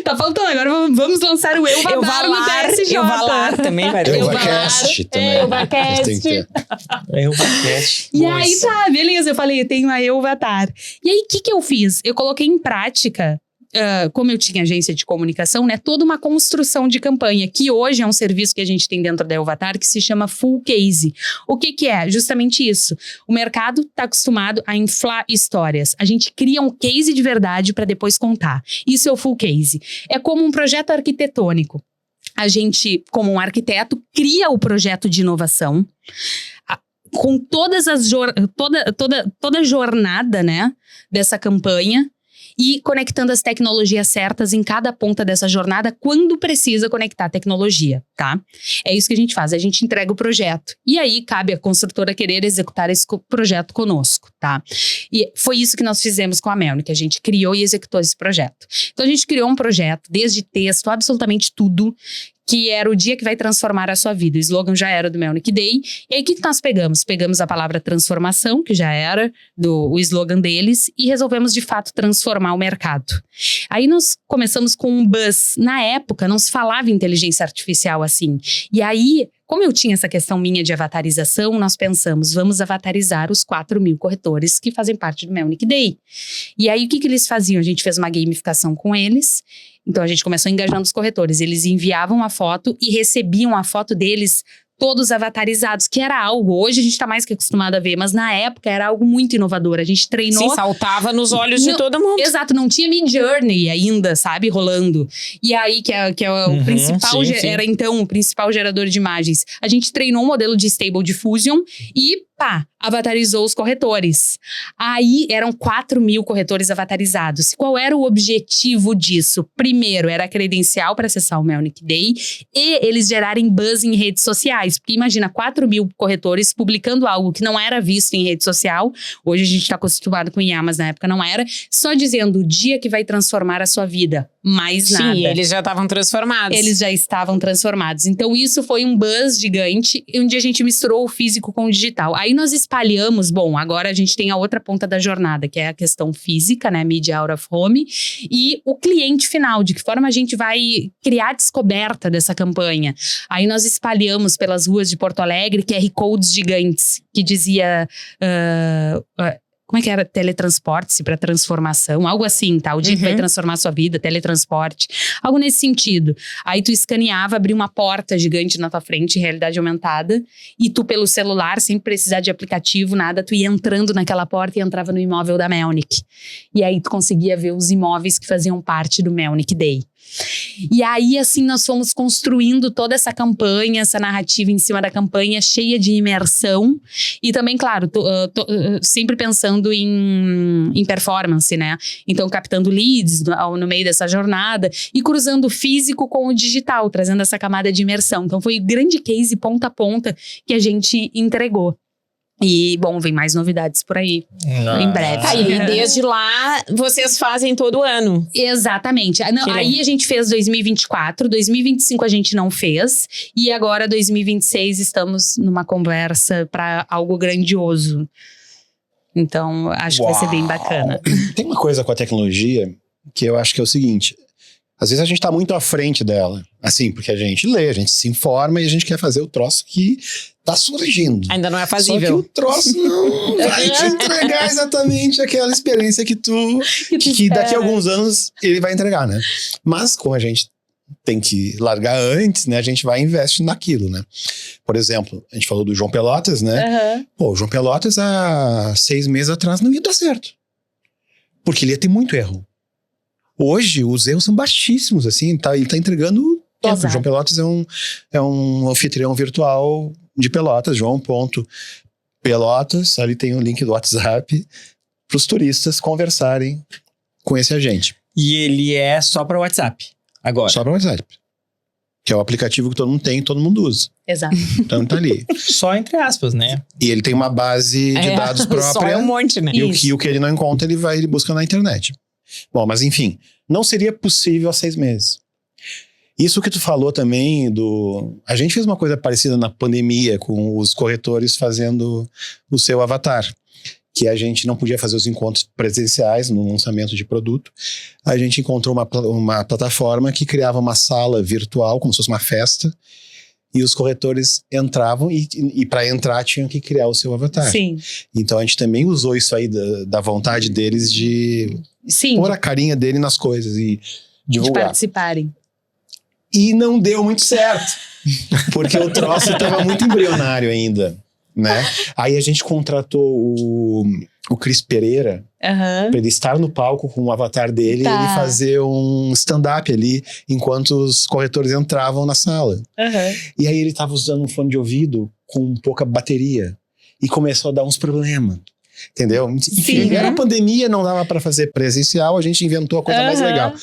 Tá faltando, agora vamos lançar o Elvabar no TSJ. Elvalar também vai ter. Elvacast também. Elvacast. Elvacast. E aí tá, beleza, eu falei, eu tenho a Elvatar. E aí, o que eu fiz? Eu coloquei em prática como eu tinha agência de comunicação, né, toda uma construção de campanha, que hoje é um serviço que a gente tem dentro da Elvatar, que se chama Full Case. O que é? Justamente isso. O mercado está acostumado a inflar histórias. A gente cria um case de verdade para depois contar. Isso é o Full Case. É como um projeto arquitetônico. A gente, como um arquiteto, cria o projeto de inovação com toda a jornada, né, dessa campanha e conectando as tecnologias certas em cada ponta dessa jornada quando precisa conectar a tecnologia, tá? É isso que a gente faz, a gente entrega o projeto. E aí cabe à construtora querer executar esse projeto conosco, tá? E foi isso que nós fizemos com a Melnick, a gente criou e executou esse projeto. Então a gente criou um projeto, desde texto, absolutamente tudo, que era o dia que vai transformar a sua vida. O slogan já era do Melnick Day. E aí, o que nós pegamos? Pegamos a palavra transformação, que já era o slogan deles, e resolvemos, de fato, transformar o mercado. Aí, nós começamos com um buzz. Na época, não se falava em inteligência artificial assim. E aí, como eu tinha essa questão minha de avatarização, nós pensamos, vamos avatarizar os 4.000 corretores que fazem parte do Melnick Day. E aí, o que eles faziam? A gente fez uma gamificação com eles. Então, a gente começou engajando os corretores. Eles enviavam a foto e recebiam a foto deles todos avatarizados, que era algo, hoje a gente tá mais que acostumado a ver, mas na época era algo muito inovador. A gente treinou... Sim, saltava nos olhos de todo mundo. Exato, não tinha Midjourney ainda, sabe, rolando. E aí, que é o principal, era então o principal gerador de imagens. A gente treinou um modelo de Stable Diffusion e, avatarizou os corretores. Aí, eram 4.000 corretores avatarizados. Qual era o objetivo disso? Primeiro, era a credencial para acessar o Melnick Day e eles gerarem buzz em redes sociais. Porque imagina, 4.000 corretores publicando algo que não era visto em rede social. Hoje a gente está acostumado com IA, mas na época não era. Só dizendo o dia que vai transformar a sua vida. Mais nada. Sim, eles já estavam transformados. Eles já estavam transformados. Então, isso foi um buzz gigante, onde a gente misturou o físico com o digital. Aí nós espalhamos, bom, agora a gente tem a outra ponta da jornada, que é a questão física, né, Media Out of Home, e o cliente final, de que forma a gente vai criar a descoberta dessa campanha. Aí nós espalhamos pelas ruas de Porto Alegre QR Codes gigantes, que dizia... como é que era? Teletransporte-se para transformação, algo assim, tá? O dia que vai transformar a sua vida, teletransporte, algo nesse sentido. Aí tu escaneava, abria uma porta gigante na tua frente, em realidade aumentada, e tu pelo celular, sem precisar de aplicativo, nada, tu ia entrando naquela porta e entrava no imóvel da Melnick. E aí tu conseguia ver os imóveis que faziam parte do Melnick Day. E aí, assim, nós fomos construindo toda essa campanha, essa narrativa em cima da campanha, cheia de imersão. E também, claro, sempre pensando em performance, né? Então, captando leads no meio dessa jornada e cruzando o físico com o digital, trazendo essa camada de imersão. Então, foi o grande case ponta a ponta que a gente entregou. E, bom, vem mais novidades por aí, em breve. E desde lá, vocês fazem todo ano. Exatamente. Aí a gente fez 2024, 2025 a gente não fez, e agora 2026 estamos numa conversa para algo grandioso. Então, acho que vai ser bem bacana. Tem uma coisa com a tecnologia que eu acho que é o seguinte... Às vezes a gente tá muito à frente dela. Assim, porque a gente lê, a gente se informa e a gente quer fazer o troço que tá surgindo. Ainda não é fazível. Só que o troço não vai te entregar exatamente aquela experiência que daqui a alguns anos ele vai entregar, né? Mas como a gente tem que largar antes, né? A gente vai e investe naquilo, né? Por exemplo, a gente falou do João Pelotas, né? Pô, o João Pelotas há 6 meses atrás não ia dar certo. Porque ele ia ter muito erro. Hoje, os erros são baixíssimos, assim, ele tá entregando top. Exato. O João Pelotas é um anfitrião virtual de Pelotas, João.Pelotas, ali tem o link do WhatsApp, para os turistas conversarem com esse agente. E ele é só para WhatsApp, agora. Só para WhatsApp. Que é o aplicativo que todo mundo tem e todo mundo usa. Exato. Então tá ali. Só entre aspas, né? E ele tem uma base de dados própria. Só é um monte, né? E o que ele não encontra, ele busca na internet. Bom, mas enfim, não seria possível há 6 meses. Isso que tu falou também a gente fez uma coisa parecida na pandemia com os corretores fazendo o seu avatar. Que a gente não podia fazer os encontros presenciais no lançamento de produto. A gente encontrou uma plataforma que criava uma sala virtual, como se fosse uma festa, e os corretores entravam e para entrar tinham que criar o seu avatar. Sim. Então a gente também usou isso aí da vontade deles de Sim. pôr a carinha dele nas coisas e De divulgar. participarem. E não deu muito certo, porque o troço estava muito embrionário ainda, né? Aí a gente contratou o Cris Pereira Aham. para ele estar no palco com o avatar dele Tá. e ele fazer um stand-up ali enquanto os corretores entravam na sala. Aham. E aí ele estava usando um fone de ouvido com pouca bateria e começou a dar uns problemas. Entendeu? Enfim, Sim. era a pandemia, não dava para fazer presencial, a gente inventou a coisa mais Aham. legal.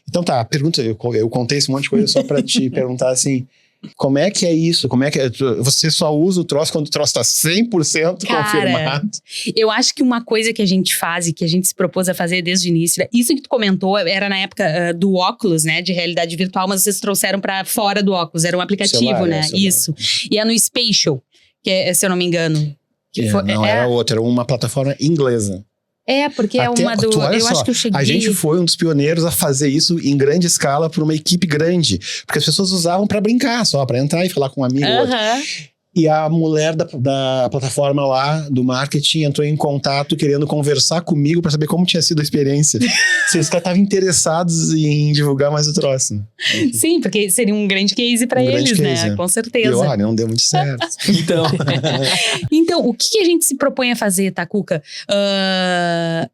Então tá, pergunta, eu contei esse monte de coisa só para te perguntar assim, como é que é isso? Como é que você só usa o troço quando o troço tá 100% Cara, confirmado? Eu acho que uma coisa que a gente faz e que a gente se propôs a fazer desde o início, isso que tu comentou era na época do óculos, né, de realidade virtual, mas vocês trouxeram pra fora do óculos, era um aplicativo, Celular, né? celular. Isso. E é no Spatial, que é, se eu não me engano. Não era outra, era uma plataforma inglesa. Porque é Até- uma do. olha Eu só, acho que eu cheguei. A gente foi um dos pioneiros a fazer isso em grande escala por uma equipe grande. Porque as pessoas usavam pra brincar só, pra entrar e falar com um amigo ou outro. Aham. E a mulher da plataforma lá, do marketing, entrou em contato querendo conversar comigo pra saber como tinha sido a experiência. Se os caras estavam interessados em divulgar mais o troço. Sim, porque seria um grande case pra Um grande eles, case, né? é. Com E certeza. olha, não deu muito certo. Então, Então, o que a gente se propõe a fazer, tá, Cuca?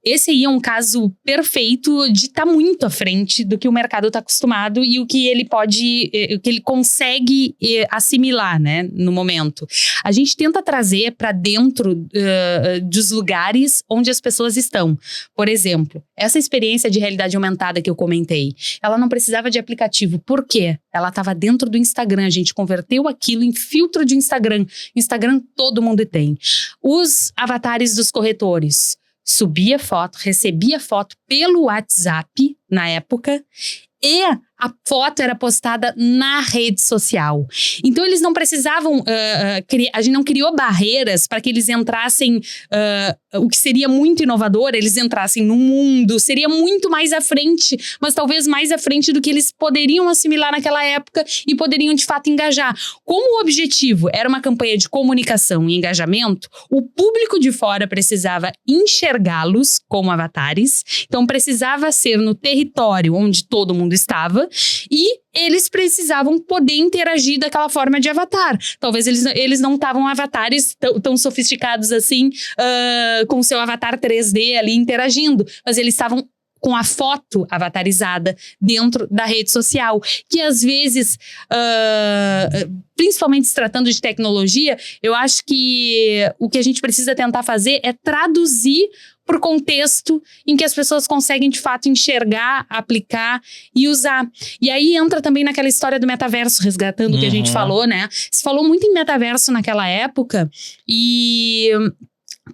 Esse aí é um caso perfeito de estar muito à frente do que o mercado está acostumado e o que ele pode, o que ele consegue assimilar, né, no momento. A gente tenta trazer para dentro dos lugares onde as pessoas estão. Por exemplo, essa experiência de realidade aumentada que eu comentei, ela não precisava de aplicativo. Por quê? Ela estava dentro do Instagram. A gente converteu aquilo em filtro de Instagram. Instagram todo mundo tem. Os avatares dos corretores. Subia foto, recebia foto pelo WhatsApp na época e a foto era postada na rede social. Então, eles não precisavam... a gente não criou barreiras para que eles entrassem... o que seria muito inovador, eles entrassem no mundo, seria muito mais à frente, mas talvez mais à frente do que eles poderiam assimilar naquela época e poderiam, de fato, engajar. Como o objetivo era uma campanha de comunicação e engajamento, o público de fora precisava enxergá-los como avatares, então precisava ser no território onde todo mundo estava, e eles precisavam poder interagir daquela forma de avatar. Talvez eles não estavam avatares tão sofisticados assim, com o seu avatar 3D ali interagindo, mas eles estavam com a foto avatarizada dentro da rede social, que às vezes, principalmente se tratando de tecnologia, eu acho que o que a gente precisa tentar fazer é traduzir por contexto em que as pessoas conseguem, de fato, enxergar, aplicar e usar. E aí entra também naquela história do metaverso, resgatando o que a gente falou, né? Se falou muito em metaverso naquela época e...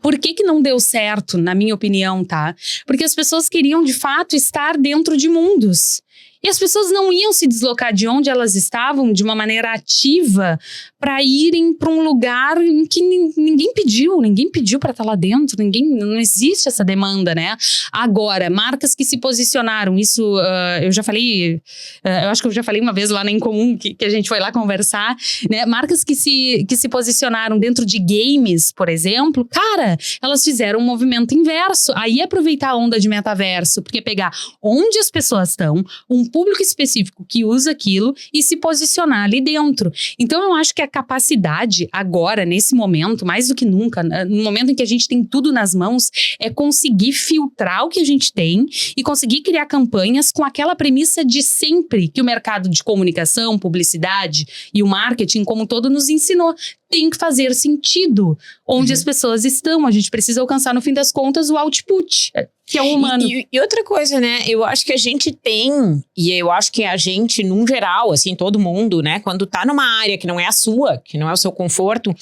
Por que não deu certo, na minha opinião, tá? Porque as pessoas queriam, de fato, estar dentro de mundos. E as pessoas não iam se deslocar de onde elas estavam de uma maneira ativa para irem para um lugar em que ninguém pediu para estar lá dentro, não existe essa demanda, né? Agora, marcas que se posicionaram, isso eu já falei, eu acho que eu já falei uma vez lá na Incomum, que a gente foi lá conversar, né? Marcas que se posicionaram dentro de games, por exemplo, cara, elas fizeram um movimento inverso, aí aproveitar a onda de metaverso, porque pegar onde as pessoas estão, um público específico que usa aquilo e se posicionar ali dentro. Então, eu acho que a capacidade agora, nesse momento, mais do que nunca, no momento em que a gente tem tudo nas mãos, é conseguir filtrar o que a gente tem e conseguir criar campanhas com aquela premissa de sempre que o mercado de comunicação, publicidade e o marketing como um todo nos ensinou. Tem que fazer sentido onde as pessoas estão. A gente precisa alcançar, no fim das contas, o output, que é o humano. E outra coisa, né? Eu acho que a gente tem, e eu acho que a gente, num geral, assim, todo mundo, né? Quando tá numa área que não é a sua, que não é o seu conforto,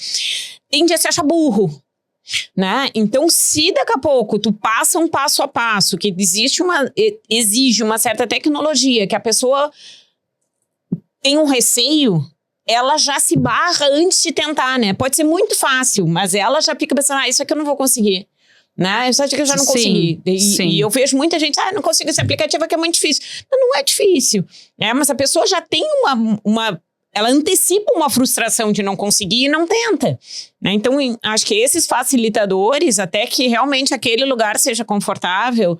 tende a se achar burro. Né? Então, se daqui a pouco tu passa um passo a passo, que exige uma certa tecnologia, que a pessoa tem um receio, ela já se barra antes de tentar, né? Pode ser muito fácil, mas ela já fica pensando, isso aqui eu não vou conseguir. Né? Isso aqui eu já não consegui. E eu vejo muita gente, não consigo esse aplicativo aqui, é muito difícil. Não é difícil. Mas a pessoa já tem uma ela antecipa uma frustração de não conseguir e não tenta, né? Então, acho que esses facilitadores, até que realmente aquele lugar seja confortável,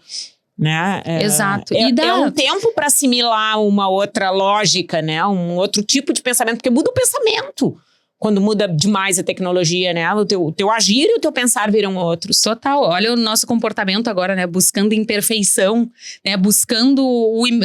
né? Exato. É um tempo para assimilar uma outra lógica, né? Um outro tipo de pensamento, porque muda o pensamento. Quando muda demais a tecnologia, né? O teu agir e o teu pensar viram outros. Total. Olha o nosso comportamento agora, né? Buscando imperfeição, né? Buscando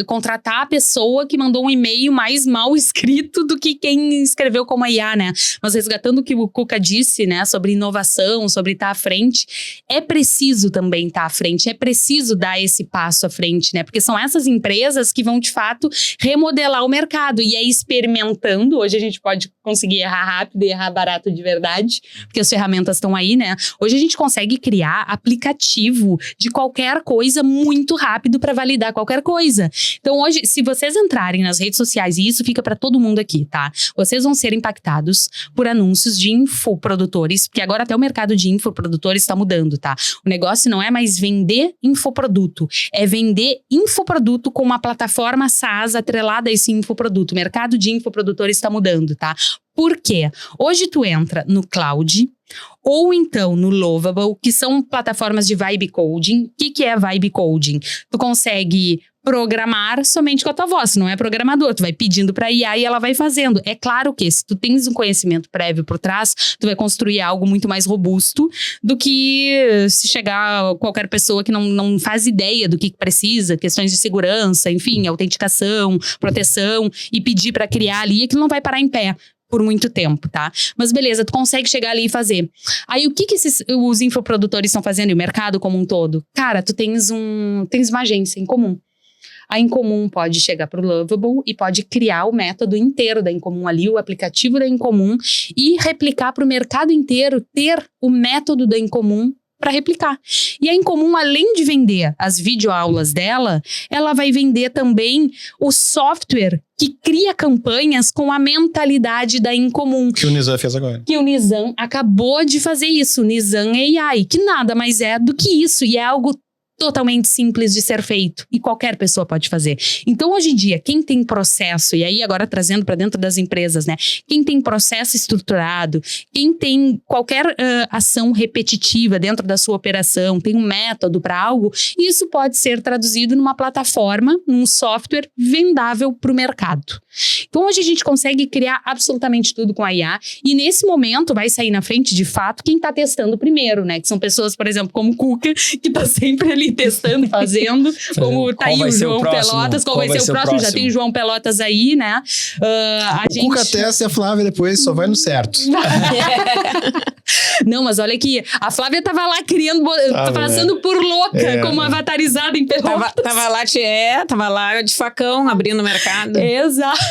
contratar a pessoa que mandou um e-mail mais mal escrito do que quem escreveu como IA, né? Mas resgatando o que o Cuca disse, né? Sobre inovação, sobre estar à frente. É preciso também estar à frente. É preciso dar esse passo à frente, né? Porque são essas empresas que vão, de fato, remodelar o mercado. E aí, experimentando, hoje a gente pode conseguir errar rápido e errar barato de verdade, porque as ferramentas estão aí, né? Hoje a gente consegue criar aplicativo de qualquer coisa muito rápido para validar qualquer coisa. Então hoje, se vocês entrarem nas redes sociais, e isso fica para todo mundo aqui, tá? Vocês vão ser impactados por anúncios de infoprodutores, porque agora até o mercado de infoprodutores está mudando, tá? O negócio não é mais vender infoproduto, é vender infoproduto com uma plataforma SaaS atrelada a esse infoproduto. O mercado de infoprodutores está mudando, tá? Por quê? Hoje tu entra no Cloud ou então no Lovable, que são plataformas de vibe coding. O que é vibe coding? Tu consegue programar somente com a tua voz, tu não é programador, tu vai pedindo pra IA e ela vai fazendo. É claro que se tu tens um conhecimento prévio por trás, tu vai construir algo muito mais robusto do que se chegar qualquer pessoa que não faz ideia do que precisa, questões de segurança, enfim, autenticação, proteção, e pedir pra criar ali, aquilo não vai parar em pé por muito tempo, tá? Mas beleza, tu consegue chegar ali e fazer. Aí o que os infoprodutores estão fazendo e o mercado como um todo? Cara, tu tens uma agência em comum. A Incomum pode chegar para o Lovable e pode criar o método inteiro da Incomum ali, o aplicativo da Incomum, e replicar para o mercado inteiro, ter o método da Incomum para replicar. E a Incomum, além de vender as videoaulas dela, ela vai vender também o software que cria campanhas com a mentalidade da Incomum. Que o Nizam fez agora. Que o Nizam acabou de fazer isso, o Nizam AI, que nada mais é do que isso, e é algo totalmente simples de ser feito e qualquer pessoa pode fazer. Então, hoje em dia, quem tem processo, e aí agora trazendo para dentro das empresas, né? Quem tem processo estruturado, quem tem qualquer ação repetitiva dentro da sua operação, tem um método para algo, isso pode ser traduzido numa plataforma, num software vendável para o mercado. Então, hoje a gente consegue criar absolutamente tudo com a IA e nesse momento vai sair na frente, de fato, quem está testando primeiro, né? Que são pessoas, por exemplo, como o Cuca, que está sempre ali testando, fazendo, como tá aí o João Pelotas, qual vai ser o próximo? Já tem o João Pelotas aí, né? O Cuca testa e a Flávia depois só vai no certo. Não, mas olha aqui, a Flávia tava lá criando, passando por louca, como avatarizada em Pelotas. Tava lá de facão, abrindo o mercado. Exato.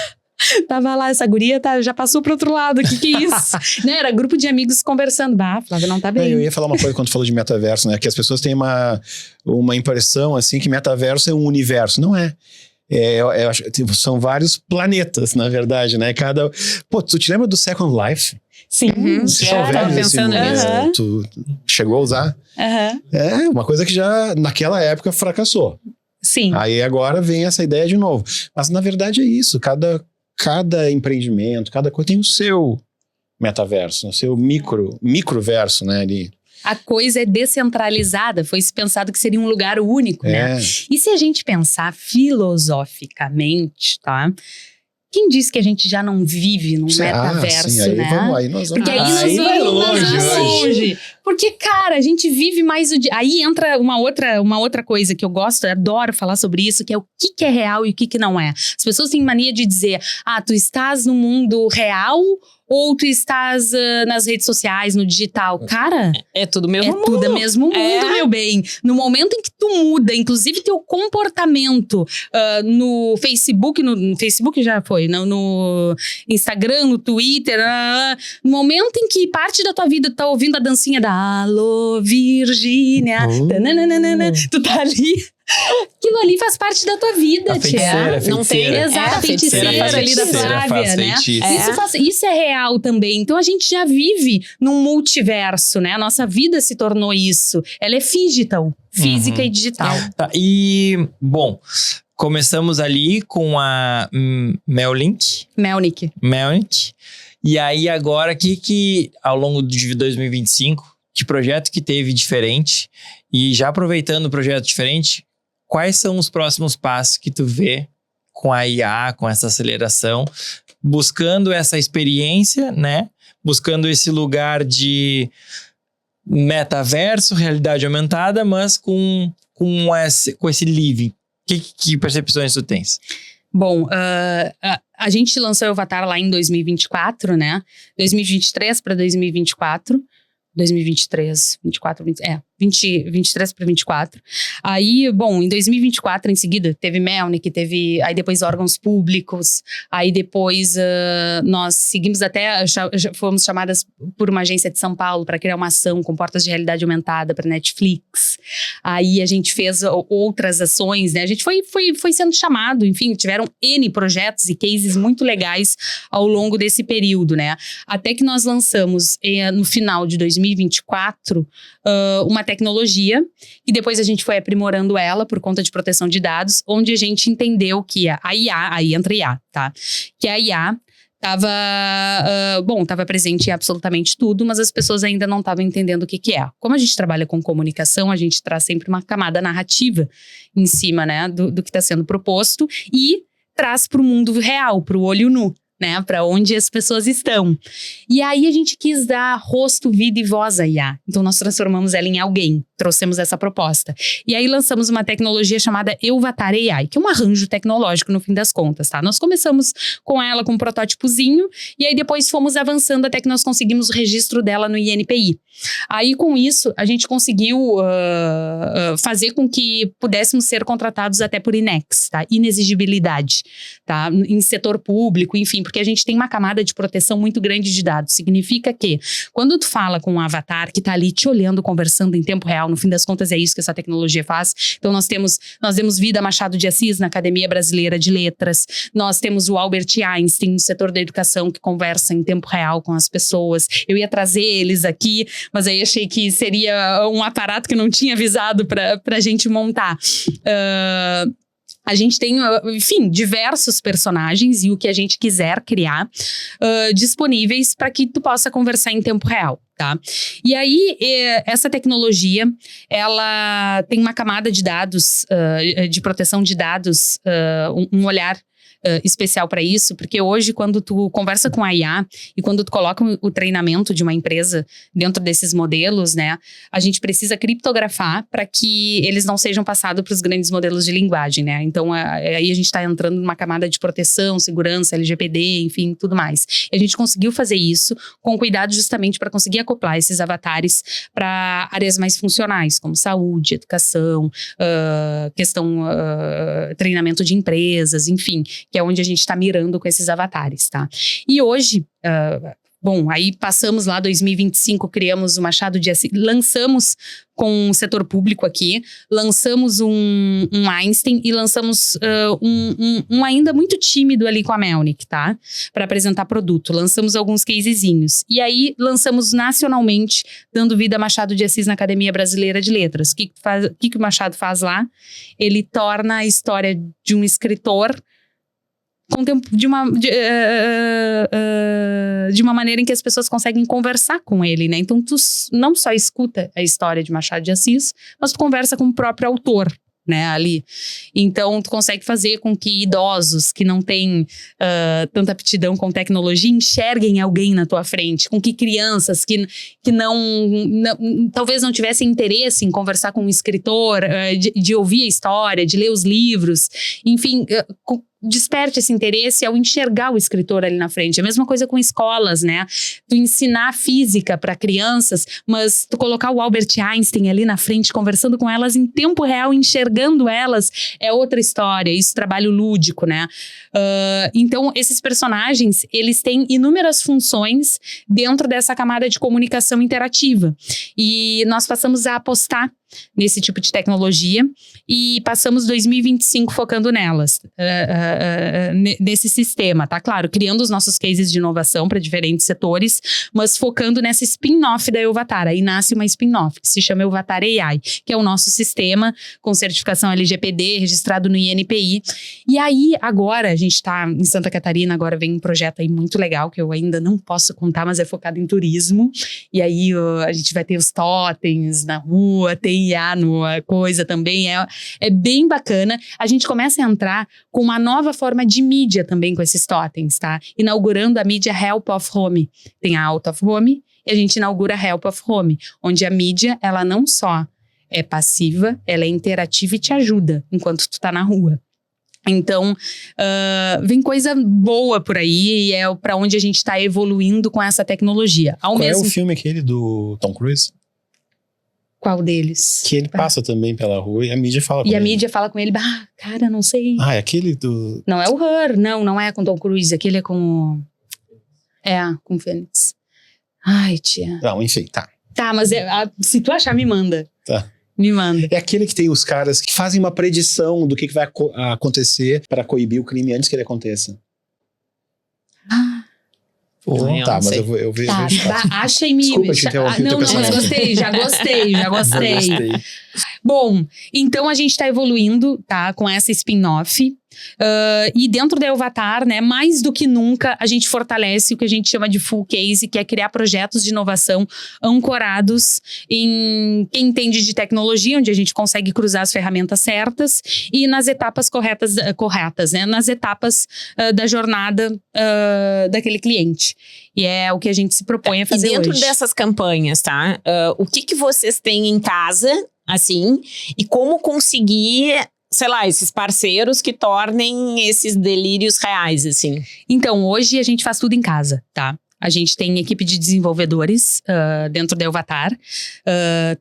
Tava lá, essa guria já passou pro outro lado, o que é isso? Né? Era grupo de amigos conversando. Flávia não tá bem. Eu ia falar uma coisa quando tu falou de metaverso, né? Que as pessoas têm uma impressão, assim, que metaverso é um universo. Não é. São vários planetas, na verdade, né? Pô, tu te lembra do Second Life? Sim. Vocês são velhos pensando nisso. Tu chegou a usar? É uma coisa que já, naquela época, fracassou. Sim. Aí agora vem essa ideia de novo. Mas, na verdade, é isso. Cada empreendimento, cada coisa tem o seu metaverso, o seu microverso, né? Ali. A coisa é descentralizada, foi pensado que seria um lugar único, né? E se a gente pensar filosoficamente, tá? Quem disse que a gente já não vive num metaverso, sim, aí né? Aí nós vamos, porque aí nós vamos longe. Porque, cara, a gente vive mais o dia. Aí entra uma outra coisa que eu gosto, eu adoro falar sobre isso, que é o que é real e o que não é. As pessoas têm mania de dizer, tu estás no mundo real ou tu estás nas redes sociais, no digital. Cara, é tudo mesmo mundo. Tudo mesmo mundo, meu bem. No momento em que tu muda, inclusive teu comportamento no Facebook, no Facebook já foi, no Instagram, no Twitter, no momento em que parte da tua vida tu tá ouvindo a dancinha da Alô, Virgínia, tu tá ali. Aquilo ali faz parte da tua vida, Tia. Não tem, exato, a feiticeira ali da Flávia, né? Isso é real também. Então a gente já vive num multiverso, né? A nossa vida se tornou isso. Ela é digital, física e digital. Tá, e, bom, começamos ali com a Melnick. E aí agora, que ao longo de 2025, que projeto que teve diferente? E já aproveitando o projeto diferente, quais são os próximos passos que tu vê com a IA, com essa aceleração, buscando essa experiência, né? Buscando esse lugar de metaverso, realidade aumentada, mas com esse living. Que percepções tu tens? Bom, a gente lançou o Avatar lá em 2024, né? 2023 para 2024. 2023, 24, 23 para 24. Aí, bom, em 2024, em seguida, teve Melnick, aí depois órgãos públicos, aí depois nós seguimos até, fomos chamadas por uma agência de São Paulo para criar uma ação com portas de realidade aumentada para Netflix. Aí a gente fez outras ações, né? A gente foi sendo chamado, enfim, tiveram N projetos e cases muito legais ao longo desse período, né? Até que nós lançamos no final de 2024 uma tecnologia e depois a gente foi aprimorando ela por conta de proteção de dados, onde a gente entendeu que a IA, aí entra IA, tá? Que a IA estava presente em absolutamente tudo, mas as pessoas ainda não estavam entendendo o que é. Como a gente trabalha com comunicação, a gente traz sempre uma camada narrativa em cima, né, do que está sendo proposto e traz para o mundo real, para o olho nu, né, para onde as pessoas estão. E aí a gente quis dar rosto, vida e voz à IA. Então nós transformamos ela em alguém, trouxemos essa proposta. E aí lançamos uma tecnologia chamada Euvatar AI, que é um arranjo tecnológico no fim das contas, tá? Nós começamos com ela com um protótipozinho e aí depois fomos avançando até que nós conseguimos o registro dela no INPI. Aí com isso a gente conseguiu fazer com que pudéssemos ser contratados até por INEX, tá? Inexigibilidade, tá? Em setor público, enfim, porque a gente tem uma camada de proteção muito grande de dados. Significa que quando tu fala com um avatar que tá ali te olhando, conversando em tempo real, no fim das contas é isso que essa tecnologia faz. Então nós demos vida a Machado de Assis na Academia Brasileira de Letras, nós temos o Albert Einstein no setor da educação que conversa em tempo real com as pessoas. Eu ia trazer eles aqui, mas aí achei que seria um aparato que eu não tinha avisado pra gente montar. A gente tem, enfim, diversos personagens e o que a gente quiser criar disponíveis para que tu possa conversar em tempo real, tá? E aí, essa tecnologia, ela tem uma camada de dados, de proteção de dados, um olhar especial para isso, porque hoje quando tu conversa com a IA e quando tu coloca o treinamento de uma empresa dentro desses modelos, né, a gente precisa criptografar para que eles não sejam passados para os grandes modelos de linguagem, né? Então aí a gente está entrando numa camada de proteção, segurança, LGPD, enfim, tudo mais. E a gente conseguiu fazer isso com cuidado justamente para conseguir acoplar esses avatares para áreas mais funcionais, como saúde, educação, treinamento de empresas, enfim, que é onde a gente está mirando com esses avatares, tá? E hoje, bom, aí passamos lá 2025, criamos o Machado de Assis, lançamos com o setor público aqui, lançamos um Einstein e lançamos um ainda muito tímido ali com a Melnick, tá? Para apresentar produto. Lançamos alguns casezinhos. E aí lançamos nacionalmente, dando vida a Machado de Assis na Academia Brasileira de Letras. O que o Machado faz lá? Ele torna a história de um escritor de uma maneira em que as pessoas conseguem conversar com ele, né? Então, tu não só escuta a história de Machado de Assis, mas tu conversa com o próprio autor, né, ali. Então, tu consegue fazer com que idosos que não têm tanta aptidão com tecnologia enxerguem alguém na tua frente, com que crianças que talvez não tivessem interesse em conversar com um escritor, de ouvir a história, de ler os livros, enfim, desperte esse interesse ao enxergar o escritor ali na frente. A mesma coisa com escolas, né? Tu ensinar física para crianças, mas tu colocar o Albert Einstein ali na frente, conversando com elas em tempo real, enxergando elas, é outra história. Isso, trabalho lúdico, né? Então, esses personagens, eles têm inúmeras funções dentro dessa camada de comunicação interativa. E nós passamos a apostar nesse tipo de tecnologia e passamos 2025 focando nelas, nesse sistema, tá? Claro, criando os nossos cases de inovação para diferentes setores, mas focando nessa spin-off da Euvatar. Aí nasce uma spin-off que se chama Euvatar AI, que é o nosso sistema com certificação LGPD, registrado no INPI. E aí, agora, a gente tá em Santa Catarina, agora vem um projeto aí muito legal, que eu ainda não posso contar, mas é focado em turismo. E aí, a gente vai ter os totens na rua, tem IA no coisa também, é bem bacana. A gente começa a entrar com uma nova forma de mídia também com esses totens, tá? Inaugurando a mídia Help of Home. Tem a Out of Home e a gente inaugura a Help of Home, onde a mídia, ela não só é passiva, ela é interativa e te ajuda enquanto tu tá na rua. Então, vem coisa boa por aí e é para onde a gente tá evoluindo com essa tecnologia. Qual é o filme aquele do Tom Cruise? Qual deles? Que ele passa também pela rua e a mídia fala com ele. E a mídia fala com ele, cara, não sei. É aquele do... Não é o Her, não é com Tom Cruise, aquele é com... com o Fênix. Ai, tia. Não, enfim, tá. Tá, mas se tu achar, me manda. Tá. Me manda. É aquele que tem os caras que fazem uma predição do que vai acontecer para coibir o crime antes que ele aconteça. Tá, mas eu vejo. Tá, acha e me... Desculpa te interromper o teu pensamento. Mas já gostei. Bom, então a gente tá evoluindo, tá, com essa spin-off. E dentro da Euvatar, né, mais do que nunca, a gente fortalece o que a gente chama de full case, que é criar projetos de inovação ancorados em quem entende de tecnologia, onde a gente consegue cruzar as ferramentas certas e nas etapas corretas, né, nas etapas da jornada daquele cliente. E é o que a gente se propõe a fazer hoje. E dentro dessas campanhas, tá? O que vocês têm em casa, assim, e como conseguir... sei lá, esses parceiros que tornem esses delírios reais, assim. Então, hoje a gente faz tudo em casa, tá? A gente tem equipe de desenvolvedores dentro da Euvatar,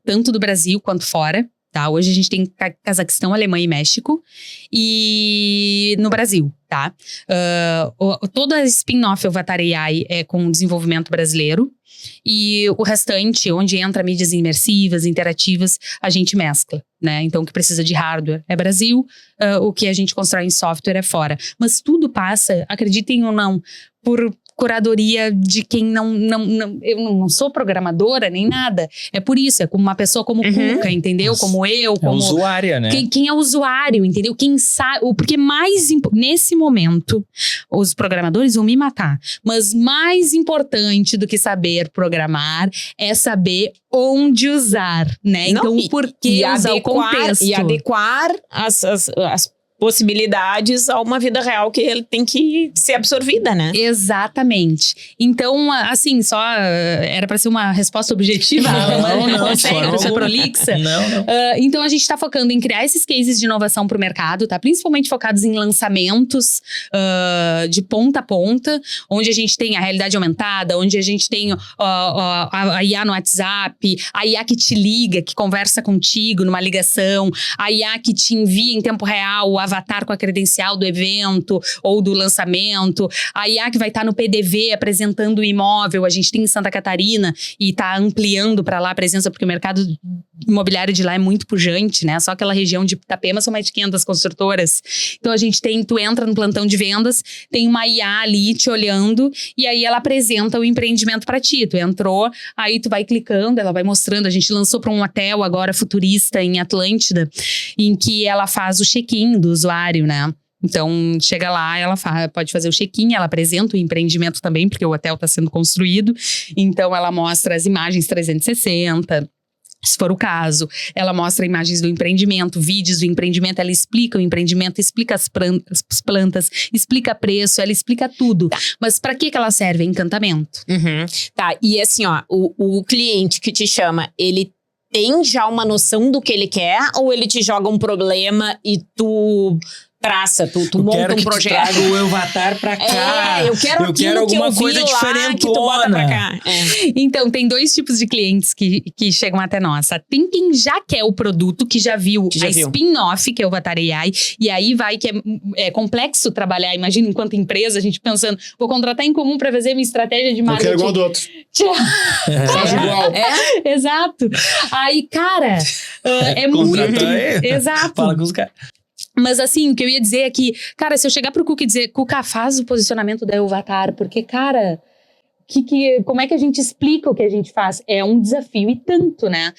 tanto do Brasil quanto fora, tá? Hoje a gente tem Cazaquistão, Alemanha e México, e no Brasil, tá? Toda a spin-off Euvatar AI é com desenvolvimento brasileiro, e o restante, onde entra mídias imersivas, interativas, a gente mescla, né? Então, o que precisa de hardware é Brasil, o que a gente constrói em software é fora. Mas tudo passa, acreditem ou não, por curadoria de quem não... Eu não sou programadora nem nada. É por isso, é como uma pessoa como Cuca, entendeu? Como eu, como... usuária, né? Quem é usuário, entendeu? Quem sabe... Porque nesse momento, os programadores vão me matar. Mas mais importante do que saber programar é saber onde usar, né? Então, por que usar o contexto? E adequar as possibilidades a uma vida real que ele tem que ser absorvida, né? Exatamente. Então, assim, só era para ser uma resposta objetiva, não ser prolixa. Não. Então, a gente está focando em criar esses cases de inovação para o mercado, tá? Principalmente focados em lançamentos de ponta a ponta, onde a gente tem a realidade aumentada, onde a gente tem a IA no WhatsApp, a IA que te liga, que conversa contigo numa ligação, a IA que te envia em tempo real o avatar com a credencial do evento ou do lançamento, a IA que vai estar no PDV apresentando o imóvel, a gente tem em Santa Catarina e está ampliando para lá a presença, porque o mercado imobiliário de lá é muito pujante, né? Só aquela região de Itapema são mais de 500 construtoras. Então tu entra no plantão de vendas, tem uma IA ali te olhando e aí ela apresenta o empreendimento para ti. Tu entrou, aí tu vai clicando, ela vai mostrando. A gente lançou para um hotel agora futurista em Atlântida, em que ela faz o check-in do usuário, né? Então, chega lá, ela pode fazer o check-in, ela apresenta o empreendimento também, porque o hotel está sendo construído. Então, ela mostra as imagens 360, se for o caso. Ela mostra imagens do empreendimento, vídeos do empreendimento, ela explica o empreendimento, explica as plantas, explica preço, ela explica tudo. Tá. Mas para que ela serve? Encantamento. Tá, e assim, ó, o cliente que te chama, ele tem já uma noção do que ele quer ou ele te joga um problema e tu traça, tu Eu monta quero um que tu projeto. traga o Avatar pra cá. Eu quero aquilo que alguma eu vi coisa lá, que tu bota pra cá. Então, tem 2 tipos de clientes que chegam até nós. Tem quem já quer o produto, que já viu a spin-off, que é o Avatar AI, e aí vai que é complexo trabalhar. Imagina, enquanto empresa, a gente pensando, vou contratar em comum pra fazer minha estratégia de marketing. Eu quero igual do outro. Faz igual. Exato. Aí, cara, é muito... Exato. Fala com os caras. Mas assim, o que eu ia dizer é que, cara, se eu chegar pro Cuca e dizer, Cuca, faz o posicionamento da Avatar, porque, cara, como é que a gente explica o que a gente faz? É um desafio e tanto, né?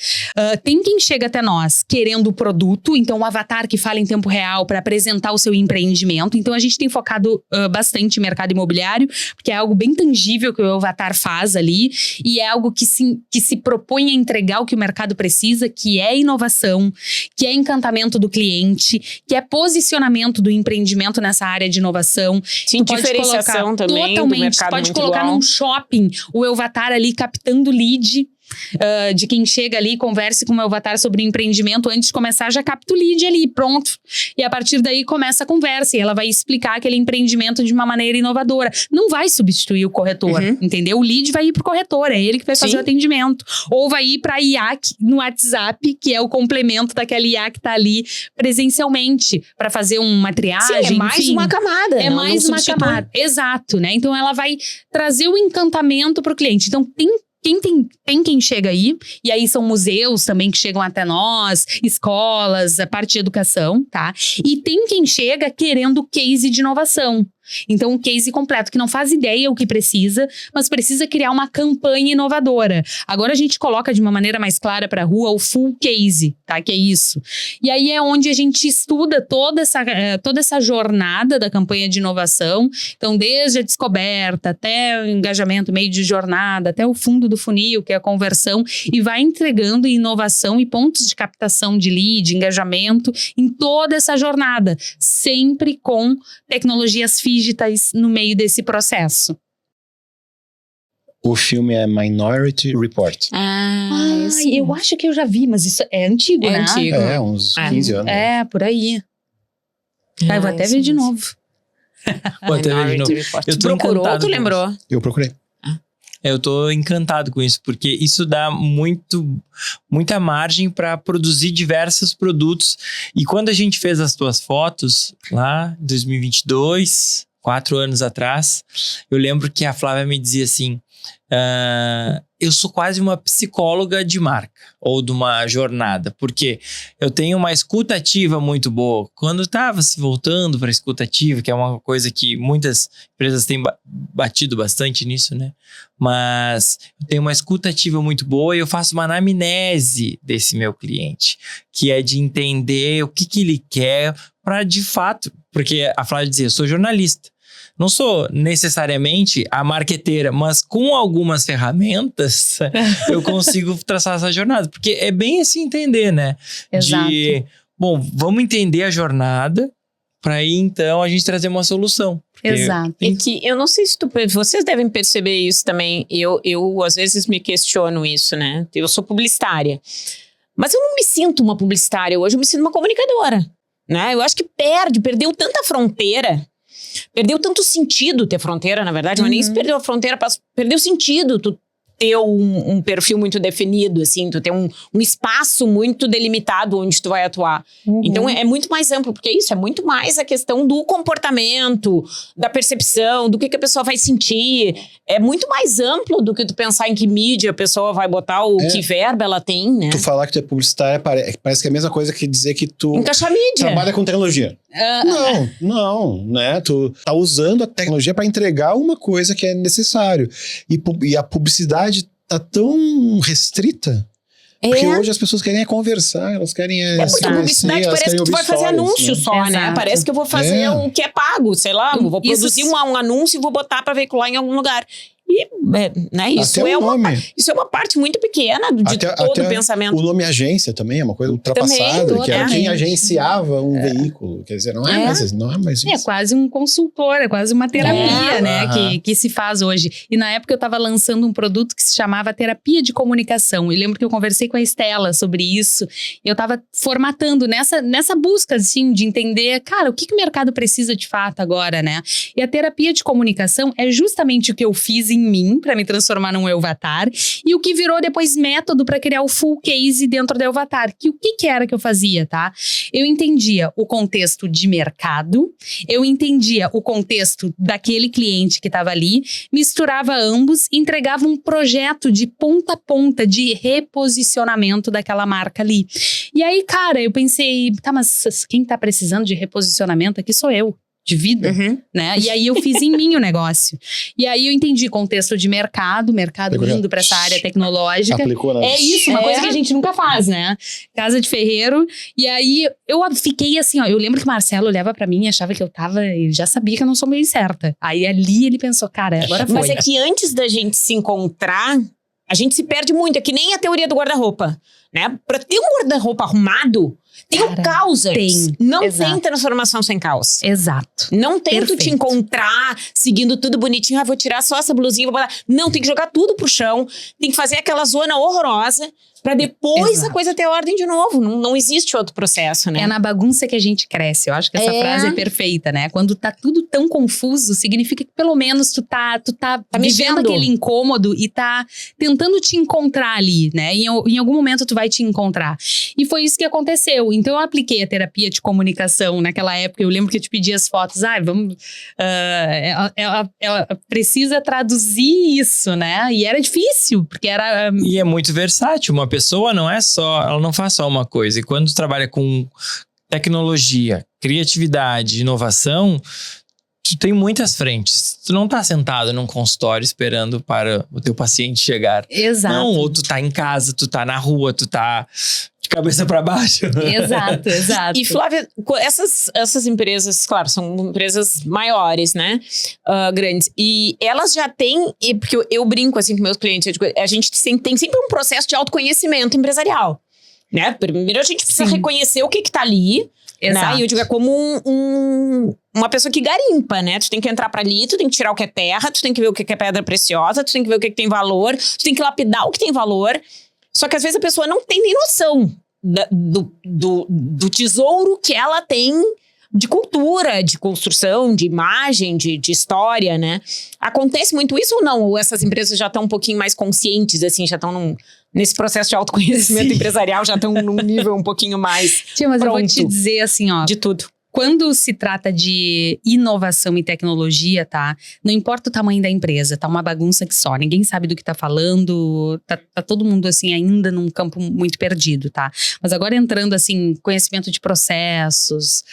Tem quem chega até nós querendo o produto, então um avatar que fala em tempo real para apresentar o seu empreendimento. Então a gente tem focado bastante em mercado imobiliário, porque é algo bem tangível que o avatar faz ali, e é algo que se propõe a entregar o que o mercado precisa, que é inovação, que é encantamento do cliente, que é posicionamento do empreendimento nessa área de inovação. Sim, diferenciação também do mercado. Pode colocar num shopping o Avatar ali captando lead de quem chega ali, converse com o Avatar sobre empreendimento, antes de começar já capta o lead ali, pronto. E a partir daí começa a conversa e ela vai explicar aquele empreendimento de uma maneira inovadora. Não vai substituir o corretor, entendeu? O lead vai ir pro corretor, é ele que vai fazer o atendimento. Ou vai ir pra IAC no WhatsApp, que é o complemento daquela IAC que tá ali presencialmente para fazer uma triagem. Sim, é mais uma camada. É mais uma camada. Exato, né? Então ela vai trazer o encantamento pro cliente. Então tem quem chega aí, e aí são museus também que chegam até nós, escolas, a parte de educação, tá? E tem quem chega querendo case de inovação. Então, um case completo, que não faz ideia o que precisa, mas precisa criar uma campanha inovadora. Agora a gente coloca de uma maneira mais clara para a rua o full case, tá? Que é isso. E aí é onde a gente estuda toda essa jornada da campanha de inovação. Então, desde a descoberta até o engajamento, meio de jornada, até o fundo do funil, que é a conversão, e vai entregando inovação e pontos de captação de lead, engajamento, em toda essa jornada, sempre com tecnologias digitais no meio desse processo. O filme é Minority Report. Eu acho que eu já vi, mas isso é antigo, né? Antigo. É, uns 15 anos. É, por aí. Eu vou até ver de novo. Vou até ver de novo. Eu tô procurou ou tu encantado lembrou? Eu procurei. Eu tô encantado com isso, porque isso dá muita margem para produzir diversos produtos. E quando a gente fez as tuas fotos, lá em 2022, 4 anos atrás, eu lembro que a Flávia me dizia assim, eu sou quase uma psicóloga de marca, ou de uma jornada, porque eu tenho uma escuta ativa muito boa. Quando estava se voltando para a escuta ativa, que é uma coisa que muitas empresas têm batido bastante nisso, né? Mas eu tenho uma escuta ativa muito boa e eu faço uma anamnese desse meu cliente, que é de entender o que ele quer para, de fato, porque a Flávia dizia, eu sou jornalista. Não sou necessariamente a marqueteira, mas com algumas ferramentas eu consigo traçar essa jornada. Porque é bem assim entender, né? Exato. Bom, vamos entender a jornada para aí então a gente trazer uma solução. Exato. E que eu não sei se vocês devem perceber isso também. Eu às vezes me questiono isso, né? Eu sou publicitária. Mas eu não me sinto uma publicitária hoje, eu me sinto uma comunicadora. Né? Eu acho que perdeu tanta fronteira. Perdeu tanto sentido ter fronteira, na verdade, mas nem se perdeu a fronteira, perdeu sentido tu ter um perfil muito definido, assim, tu ter um espaço muito delimitado onde tu vai atuar. Então é muito mais amplo, porque isso é muito mais a questão do comportamento, da percepção, do que a pessoa vai sentir. É muito mais amplo do que tu pensar em que mídia a pessoa vai botar ou que verba ela tem, né? Tu falar que tu é publicitária parece que é a mesma coisa que dizer que tu encaixar mídia. Trabalha com tecnologia. Não, né? Tu tá usando a tecnologia para entregar uma coisa que é necessário. E a publicidade tá tão restrita. Porque hoje as pessoas querem conversar, elas querem porque a publicidade parece que tu vai fazer anúncio só, né? Parece que eu vou fazer o que é pago, sei lá, vou produzir um anúncio e vou botar para veicular em algum lugar. E, né, isso Até é o nome. isso é uma parte muito pequena de todo o pensamento. O nome agência também é uma coisa ultrapassada, Também, que era quem totalmente. agenciava um veículo. Quer dizer, não é mais É isso. quase um consultor, é quase uma terapia, né? Aham. Que se faz hoje. E na época eu estava lançando um produto que se chamava terapia de comunicação. E lembro que eu conversei com a Estela sobre isso. E eu estava formatando nessa busca, assim, de entender, cara, o que o mercado precisa de fato agora, né? E a terapia de comunicação é justamente o que eu fiz em mim, para me transformar num Elvatar. E o que virou depois método para criar o full case dentro do Elvatar. Que o que era que eu fazia, tá? Eu entendia o contexto de mercado, eu entendia o contexto daquele cliente que estava ali, misturava ambos e entregava um projeto de ponta a ponta de reposicionamento daquela marca ali. E aí, cara, eu pensei, tá, mas quem tá precisando de reposicionamento aqui sou eu. De vida, né? E aí eu fiz em mim o negócio. E aí eu entendi contexto de mercado indo para essa área tecnológica. Aplicou na... É isso, uma coisa que a gente nunca faz, né? Casa de ferreiro. E aí eu fiquei assim, ó. Eu lembro que o Marcelo olhava pra mim e achava que ele já sabia que eu não sou meio certa. Aí ali ele pensou, cara, agora foi. Mas é que antes da gente se encontrar, a gente se perde muito. É que nem a teoria do guarda-roupa, né? Pra ter um guarda-roupa arrumado, tem um caos antes. Não tem transformação sem caos. Exato. Não tem tu te encontrar seguindo tudo bonitinho. Ah, vou tirar só essa blusinha, vou botar. Não, tem que jogar tudo pro chão. Tem que fazer aquela zona horrorosa pra depois a coisa ter ordem de novo. Não existe outro processo, né? É na bagunça que a gente cresce. Eu acho que essa frase é perfeita, né? Quando tá tudo tão confuso, significa que pelo menos tu tá vivendo aquele incômodo e tá tentando te encontrar ali, né? Em algum momento tu vai te encontrar. E foi isso que aconteceu. Então eu apliquei a terapia de comunicação naquela época. Eu lembro que eu te pedi as fotos. Vamos... ela precisa traduzir isso, né? E era difícil, porque era... E é muito versátil. Uma pessoa ela não faz só uma coisa. E quando tu trabalha com tecnologia, criatividade, inovação, tu tem muitas frentes. Tu não tá sentado num consultório esperando para o teu paciente chegar. Exato. Não, ou tu tá em casa, tu tá na rua, tu tá de cabeça para baixo. Exato. E Flávia, essas empresas, claro, são empresas maiores, né? Grandes. E elas já têm, porque eu brinco assim com meus clientes, a gente tem sempre um processo de autoconhecimento empresarial, né? Primeiro a gente precisa reconhecer o que tá ali. Né? E eu digo, é como uma pessoa que garimpa, né? Tu tem que entrar pra ali, tu tem que tirar o que é terra, tu tem que ver o que é pedra preciosa, tu tem que ver o que tem valor, tu tem que lapidar o que tem valor. Só que às vezes a pessoa não tem nem noção do tesouro que ela tem de cultura, de construção, de imagem, de história, né? Acontece muito isso ou não? Ou essas empresas já estão um pouquinho mais conscientes, assim, já estão nesse processo de autoconhecimento empresarial, já estão num nível um pouquinho mais Tia, mas eu vou te dizer assim, ó. De tudo. Quando se trata de inovação e tecnologia, tá? Não importa o tamanho da empresa, tá uma bagunça que só. Ninguém sabe do que tá falando, tá todo mundo, assim, ainda num campo muito perdido, tá? Mas agora entrando, assim, conhecimento de processos,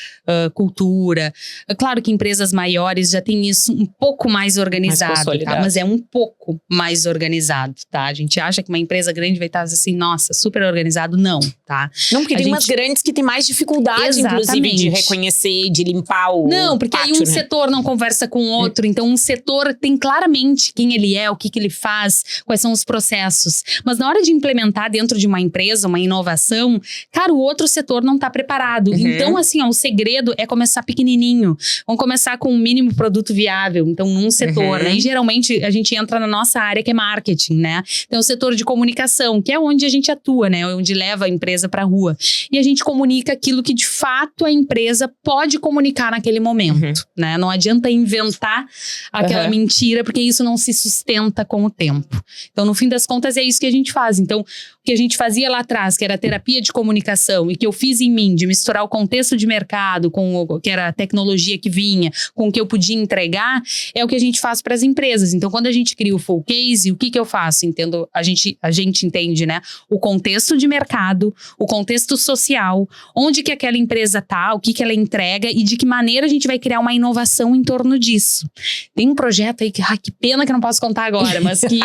cultura. É claro que empresas maiores já têm isso um pouco mais organizado, tá? Mas é um pouco mais organizado, tá? A gente acha que uma empresa grande vai estar assim, nossa, super organizado. Não, tá? Não, porque tem umas grandes que tem mais dificuldade, inclusive, de reconhecer, de limpar o Não, porque pátio, aí um né? setor não conversa com o outro. Então, um setor tem claramente quem ele é, o que ele faz, quais são os processos. Mas na hora de implementar dentro de uma empresa, uma inovação, cara, o outro setor não tá preparado. Então, assim, ó, o segredo é começar pequenininho. Vamos começar com um mínimo produto viável. Então, num setor, né? E geralmente, a gente entra na nossa área, que é marketing, né? Então, o setor de comunicação, que é onde a gente atua, né? Onde leva a empresa pra rua. E a gente comunica aquilo que, de fato, a empresa pode comunicar naquele momento, né? Não adianta inventar aquela mentira, porque isso não se sustenta com o tempo. Então, no fim das contas, é isso que a gente faz. Então, o que a gente fazia lá atrás, que era a terapia de comunicação, e que eu fiz em mim, de misturar o contexto de mercado com o que era a tecnologia que vinha, com o que eu podia entregar, é o que a gente faz para as empresas. Então, quando a gente cria o full case, o que eu faço? Entendo, a gente entende, né? O contexto de mercado, o contexto social, onde que aquela empresa tá, o que ela entrega e de que maneira a gente vai criar uma inovação em torno disso. Tem um projeto aí que pena que eu não posso contar agora, mas que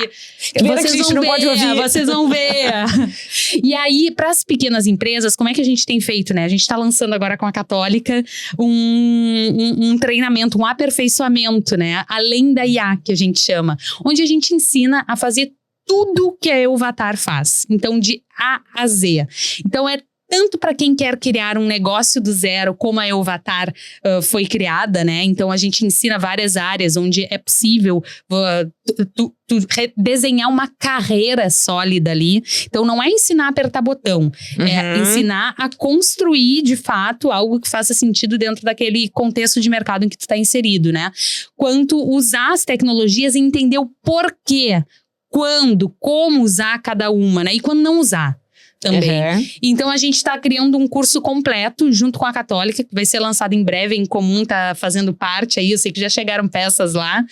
vocês vão ver. E aí, para as pequenas empresas, como é que a gente tem feito, né? A gente está lançando agora com a Católica um treinamento, um aperfeiçoamento, né? Além da IA, que a gente chama. Onde a gente ensina a fazer tudo que a Euvatar faz. Então, de A a Z. Então, é tanto para quem quer criar um negócio do zero, como a Euvatar foi criada, né? Então, a gente ensina várias áreas onde é possível desenhar uma carreira sólida ali. Então, não é ensinar a apertar botão. É ensinar a construir, de fato, algo que faça sentido dentro daquele contexto de mercado em que tu está inserido, né? Quanto usar as tecnologias e entender o porquê, quando, como usar cada uma, né? E quando não usar. Também. Então, a gente está criando um curso completo junto com a Católica, que vai ser lançado em breve, em comum, tá fazendo parte aí. Eu sei que já chegaram peças lá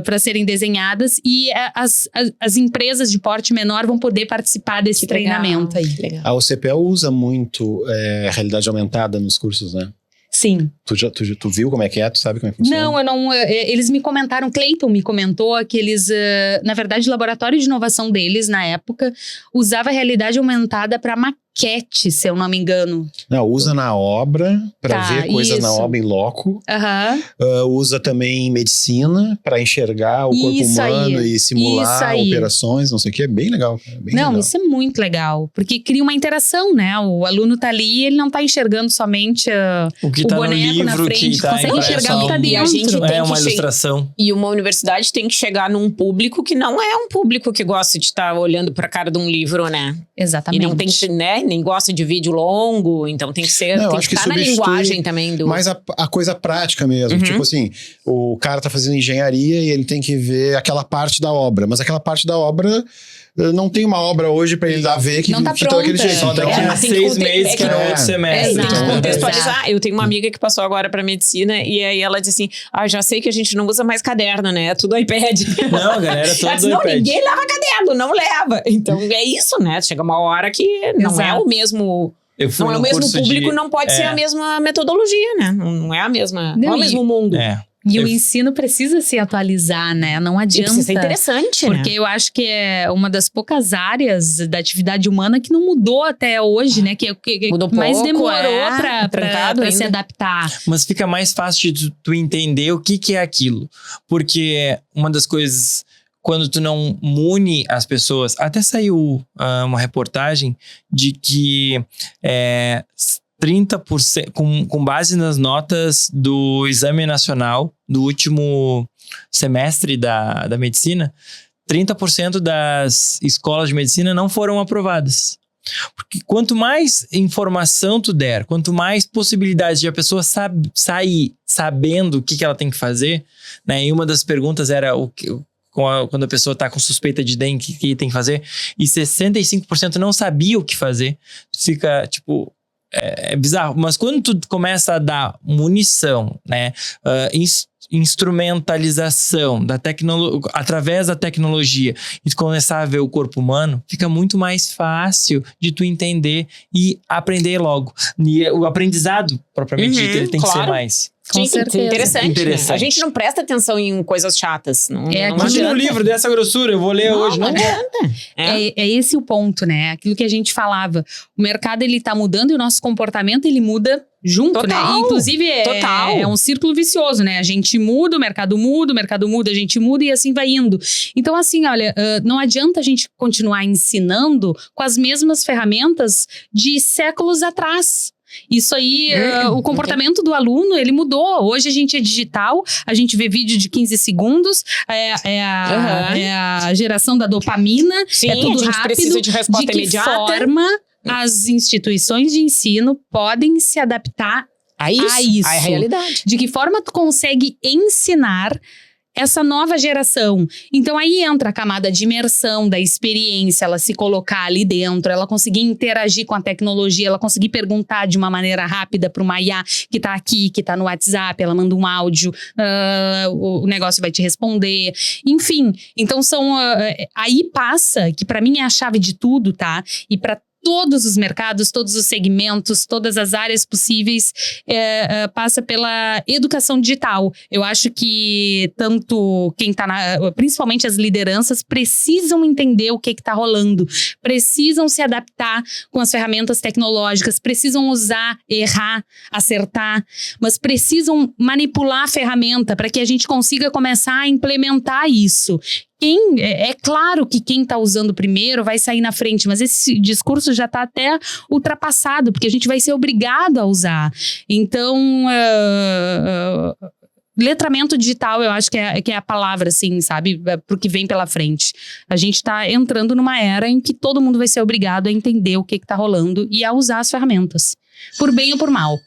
para serem desenhadas. E as empresas de porte menor vão poder participar desse treinamento aí. Legal. A OCPL usa muito realidade aumentada nos cursos, né? Sim. Tu viu como é que é? Tu sabe como é que funciona? Não, eu não. Eles me comentaram, Cleiton me comentou que eles, na verdade, o laboratório de inovação deles, na época, usava a realidade aumentada para maquete, se eu não me engano. Não, usa na obra, para ver coisas na obra em loco. Usa também em medicina, para enxergar o corpo humano e simular operações, não sei o que. É bem legal. Legal. Isso é muito legal, porque cria uma interação, né? O aluno tá ali e ele não tá enxergando somente o tá boneco no livro, na frente, tá consegue enxergar o que tá E a gente dentro. tem uma que ilustração. E uma universidade tem que chegar num público que não é um público que gosta de estar olhando pra cara de um livro, né? Exatamente. E não tem que, né? Nem gosta de vídeo longo, então tem que ser, tem que estar na linguagem também do... Mas a coisa prática mesmo, tipo assim, o cara tá fazendo engenharia e ele tem que ver aquela parte da obra, mas aquela parte da obra... Não tem uma obra hoje pra ele dar ver que não tá fica daquele jeito. Só daqui a 6 meses que no outro semestre. Tem que Exato. contextualizar. Eu tenho uma amiga que passou agora pra medicina e aí ela disse assim, já sei que a gente não usa mais caderno, né? É tudo iPad. Não, galera, todo disse, iPad. Ninguém leva caderno, não leva. Então é isso, né? Chega uma hora que não é o mesmo... Não é o mesmo público, não pode ser a mesma metodologia, né? Não é a mesma... Não é o mesmo mundo. E o ensino precisa se atualizar, né? Não adianta. Precisa ser interessante, porque eu acho que é uma das poucas áreas da atividade humana que não mudou até hoje, né? Que mudou mais pouco, demorou pra se adaptar. Mas fica mais fácil de tu entender o que é aquilo. Porque uma das coisas... Quando tu não mune as pessoas... Até saiu uma reportagem de que 30%, com base nas notas do Exame Nacional do último semestre da medicina, 30% das escolas de medicina não foram aprovadas. Porque quanto mais informação tu der, quanto mais possibilidades de a pessoa sair sabendo o que ela tem que fazer, né? E uma das perguntas era quando a pessoa está com suspeita de dengue, o que tem que fazer, e 65% não sabia o que fazer. Fica, tipo... É bizarro, mas quando tu começa a dar munição, né, instrumentalização através da tecnologia e tu começar a ver o corpo humano, fica muito mais fácil de tu entender e aprender logo. E o aprendizado, propriamente dito, ele tem que ser mais... Com certeza. Interessante. Né? A gente não presta atenção em coisas chatas. Não Imagina um livro dessa grossura, eu vou ler hoje. Não adianta. É esse o ponto, né? Aquilo que a gente falava. O mercado, ele tá mudando e o nosso comportamento, ele muda junto, Total. né? Inclusive, é um círculo vicioso, né? A gente muda, o mercado muda, a gente muda e assim vai indo. Então, assim, olha, não adianta a gente continuar ensinando com as mesmas ferramentas de séculos atrás. Isso aí, o comportamento do aluno, ele mudou. Hoje a gente é digital, a gente vê vídeo de 15 segundos, é a geração da dopamina, Sim, é tudo a gente rápido. Precisa de resposta imediata. De que forma as instituições de ensino podem se adaptar a isso? A realidade. De que forma tu consegue ensinar essa nova geração. Então aí entra a camada de imersão, da experiência, ela se colocar ali dentro, ela conseguir interagir com a tecnologia, ela conseguir perguntar de uma maneira rápida para uma IA que tá aqui, que tá no WhatsApp, ela manda um áudio, o negócio vai te responder. Enfim, então aí passa, que para mim é a chave de tudo, tá? E para todos os mercados, todos os segmentos, todas as áreas possíveis, passa pela educação digital. Eu acho que tanto quem está principalmente as lideranças, precisam entender o que está rolando, precisam se adaptar com as ferramentas tecnológicas, precisam usar, errar, acertar, mas precisam manipular a ferramenta para que a gente consiga começar a implementar isso. É claro que quem está usando primeiro vai sair na frente, mas esse discurso já está até ultrapassado, porque a gente vai ser obrigado a usar. Então, letramento digital, eu acho que é a palavra, assim, sabe? Pro que vem pela frente. A gente está entrando numa era em que todo mundo vai ser obrigado a entender o que está rolando e a usar as ferramentas. Por bem ou por mal.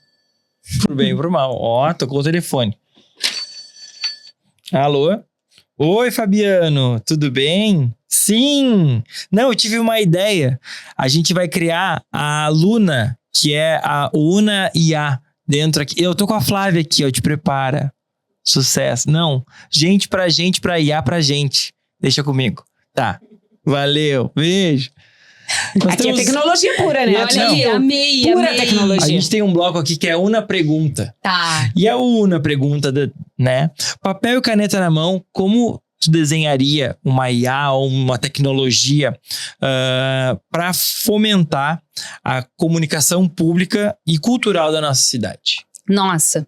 Por bem ou por mal. Ó, tocou o telefone. Alô? Oi, Fabiano, tudo bem? Sim! Não, eu tive uma ideia. A gente vai criar a Luna, que é a Una IA dentro aqui. Eu tô com a Flávia aqui, ó, te prepara. Sucesso. Não, gente, pra IA, pra gente. Deixa comigo. Tá, valeu, beijo. Aqui é tecnologia pura, né? Olha aí, amei. Pura tecnologia. A gente tem um bloco aqui que é Una Pergunta. Tá. E a Una Pergunta, né? Papel e caneta na mão, como tu desenharia uma IA ou uma tecnologia para fomentar a comunicação pública e cultural da nossa cidade? Nossa.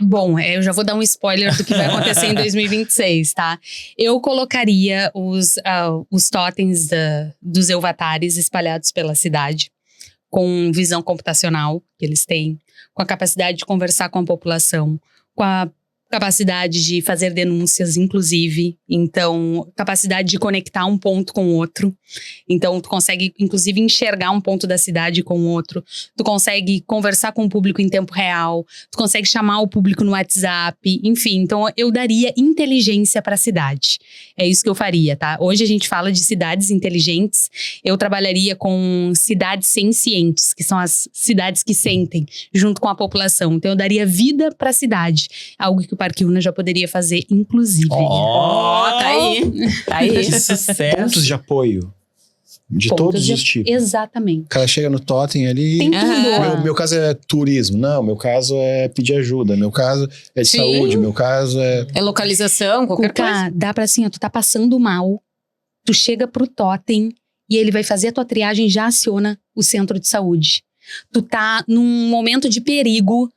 Bom, eu já vou dar um spoiler do que vai acontecer em 2026, tá? Eu colocaria os totens dos Elvatares espalhados pela cidade, com visão computacional que eles têm, com a capacidade de conversar com a população, com a capacidade de fazer denúncias, inclusive. Então, capacidade de conectar um ponto com o outro. Então, tu consegue, inclusive, enxergar um ponto da cidade com o outro. Tu consegue conversar com o público em tempo real. Tu consegue chamar o público no WhatsApp. Enfim, então eu daria inteligência para a cidade. É isso que eu faria, tá? Hoje a gente fala de cidades inteligentes. Eu trabalharia com cidades sencientes, que são as cidades que sentem junto com a população. Então, eu daria vida para a cidade. Algo que o Parque Una já poderia fazer, inclusive. Tá aí. Tá aí. Que sucesso. Pontos de apoio. De Pontos todos os tipos. Exatamente. O cara chega no totem ali. Tem tudo. Meu caso é turismo. Não, meu caso é pedir ajuda. Meu caso é de Sim. saúde. Meu caso é... É localização, qualquer coisa. Dá pra assim, ó, tu tá passando mal, tu chega pro totem e ele vai fazer a tua triagem e já aciona o centro de saúde. Tu tá num momento de perigo,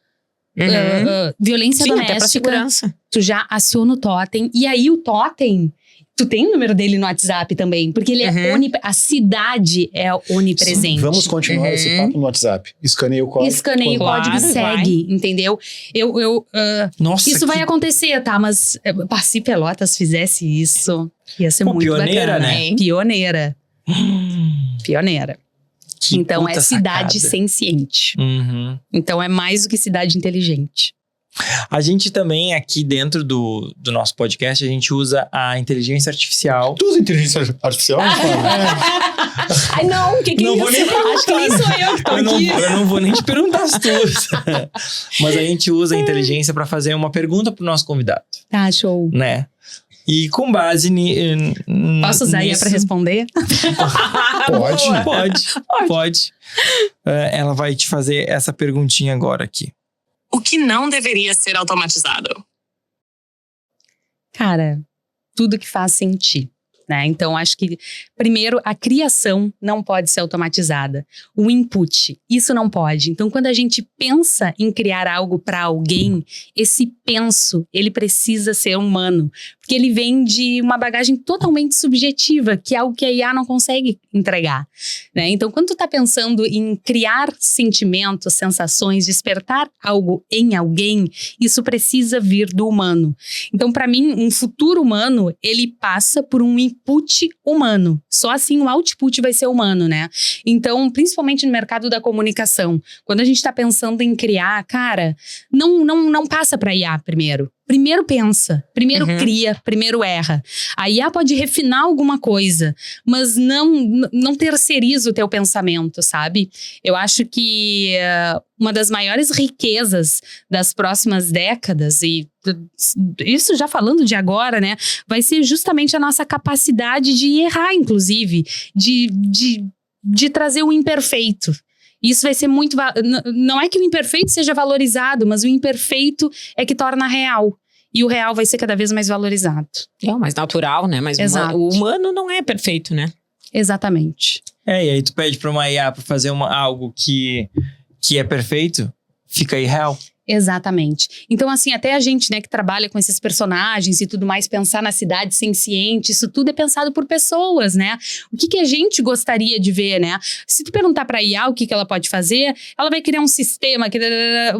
violência Sim, até pra doméstica, segurança. tu já aciona o totem. E aí o totem, tu tem o número dele no WhatsApp também, porque ele é a cidade é onipresente. Vamos continuar esse papo no WhatsApp. Escaneia o código. Escaneia o código e Claro, segue, entendeu? Nossa, Isso vai que acontecer, tá? Mas se Pelotas fizesse isso, ia ser muito pioneira, bacana. né? Pioneira. Pioneira. que Então puta é cidade sacada. senciente. Uhum. Então é mais do que cidade inteligente. A gente também, aqui dentro do nosso podcast, a gente usa a inteligência artificial. Tu usa inteligência artificial? Ai, não, o que Não é vou isso? nem perguntar. Acho que nem sou eu que tô aqui. Eu não vou nem te perguntar se tu usa. Mas a gente usa a inteligência para fazer uma pergunta pro nosso convidado, Tá, show. né? E com base Posso usar IA pra responder? Pode. Ela vai te fazer essa perguntinha agora aqui. O que não deveria ser automatizado? Cara, tudo que faz sentir, né? Então, acho que, primeiro, a criação não pode ser automatizada. O input, isso não pode. Então, quando a gente pensa em criar algo para alguém, esse penso, ele precisa ser humano. Porque ele vem de uma bagagem totalmente subjetiva, que é algo que a IA não consegue entregar, né? Então, quando tu tá pensando em criar sentimentos, sensações, despertar algo em alguém, isso precisa vir do humano. Então, para mim, um futuro humano, ele passa por um input humano. Só assim o output vai ser humano, né? Então, principalmente no mercado da comunicação, quando a gente tá pensando em criar, cara, não passa para IA primeiro. Primeiro pensa, primeiro cria, primeiro erra. A IA pode refinar alguma coisa, mas não terceiriza o teu pensamento, sabe? Eu acho que uma das maiores riquezas das próximas décadas, e isso já falando de agora, né? Vai ser justamente a nossa capacidade de errar, inclusive, de de trazer o imperfeito. Isso vai ser muito... Não é que o imperfeito seja valorizado, mas o imperfeito é que torna real. E o real vai ser cada vez mais valorizado. É o mais natural, né? Mas Exato. o humano não é perfeito, né? Exatamente. E aí tu pede pra uma IA pra fazer algo que é perfeito, fica irreal. Exatamente. Então, assim, até a gente, né, que trabalha com esses personagens e tudo mais, pensar na cidade senciente, isso tudo é pensado por pessoas, né? O que a gente gostaria de ver, né? Se tu perguntar pra IA o que ela pode fazer, ela vai criar um sistema,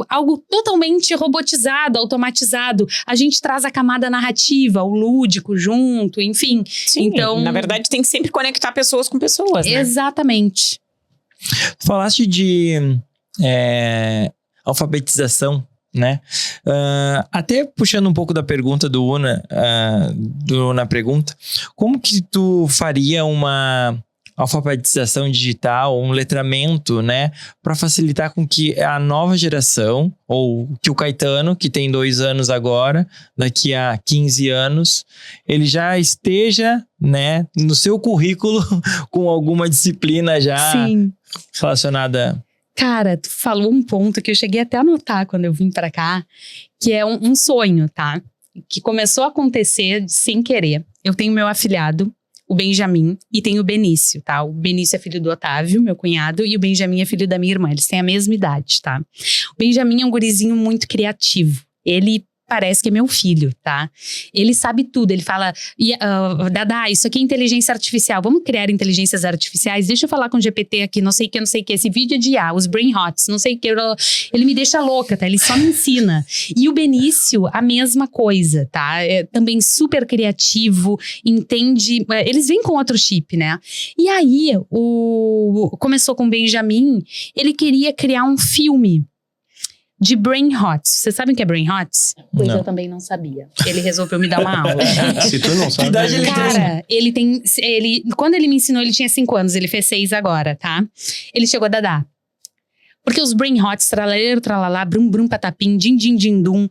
algo totalmente robotizado, automatizado. A gente traz a camada narrativa, o lúdico junto, enfim. Sim, então, na verdade tem que sempre conectar pessoas com pessoas, né? Exatamente. Tu falaste de alfabetização, né? Até puxando um pouco da pergunta do Una, na pergunta, como que tu faria uma alfabetização digital, um letramento, né? Para facilitar com que a nova geração, ou que o Caetano, que tem 2 anos agora, daqui a 15 anos, ele já esteja, né, no seu currículo com alguma disciplina já Sim. relacionada... Cara, tu falou um ponto que eu cheguei até a anotar quando eu vim pra cá, que é um sonho, tá? Que começou a acontecer sem querer. Eu tenho meu afilhado, o Benjamin, e tenho o Benício, tá? O Benício é filho do Otávio, meu cunhado, e o Benjamin é filho da minha irmã. Eles têm a mesma idade, tá? O Benjamin é um gurizinho muito criativo. Ele parece que é meu filho, tá? Ele sabe tudo, ele fala, Dada, isso aqui é inteligência artificial, vamos criar inteligências artificiais, deixa eu falar com o GPT aqui, não sei o que, esse vídeo é de IA, os brain hots, não sei o que, ele me deixa louca, tá? Ele só me ensina. E o Benício, a mesma coisa, tá? É também super criativo, entende, eles vêm com outro chip, né? E aí, começou com o Benjamin, ele queria criar um filme de Brain Hots. Vocês sabem o que é Brain Hots? Pois Não. eu também não sabia. Ele resolveu me dar uma aula. Se tu não sabe... Que idade ele tem? Cara, quando ele me ensinou, ele tinha 5 anos. Ele fez 6 agora, tá? Ele chegou a Dadá. Porque os Brain Hots, tralaleiro, tralalá, brum, brum, patapim, din, din, din, dum,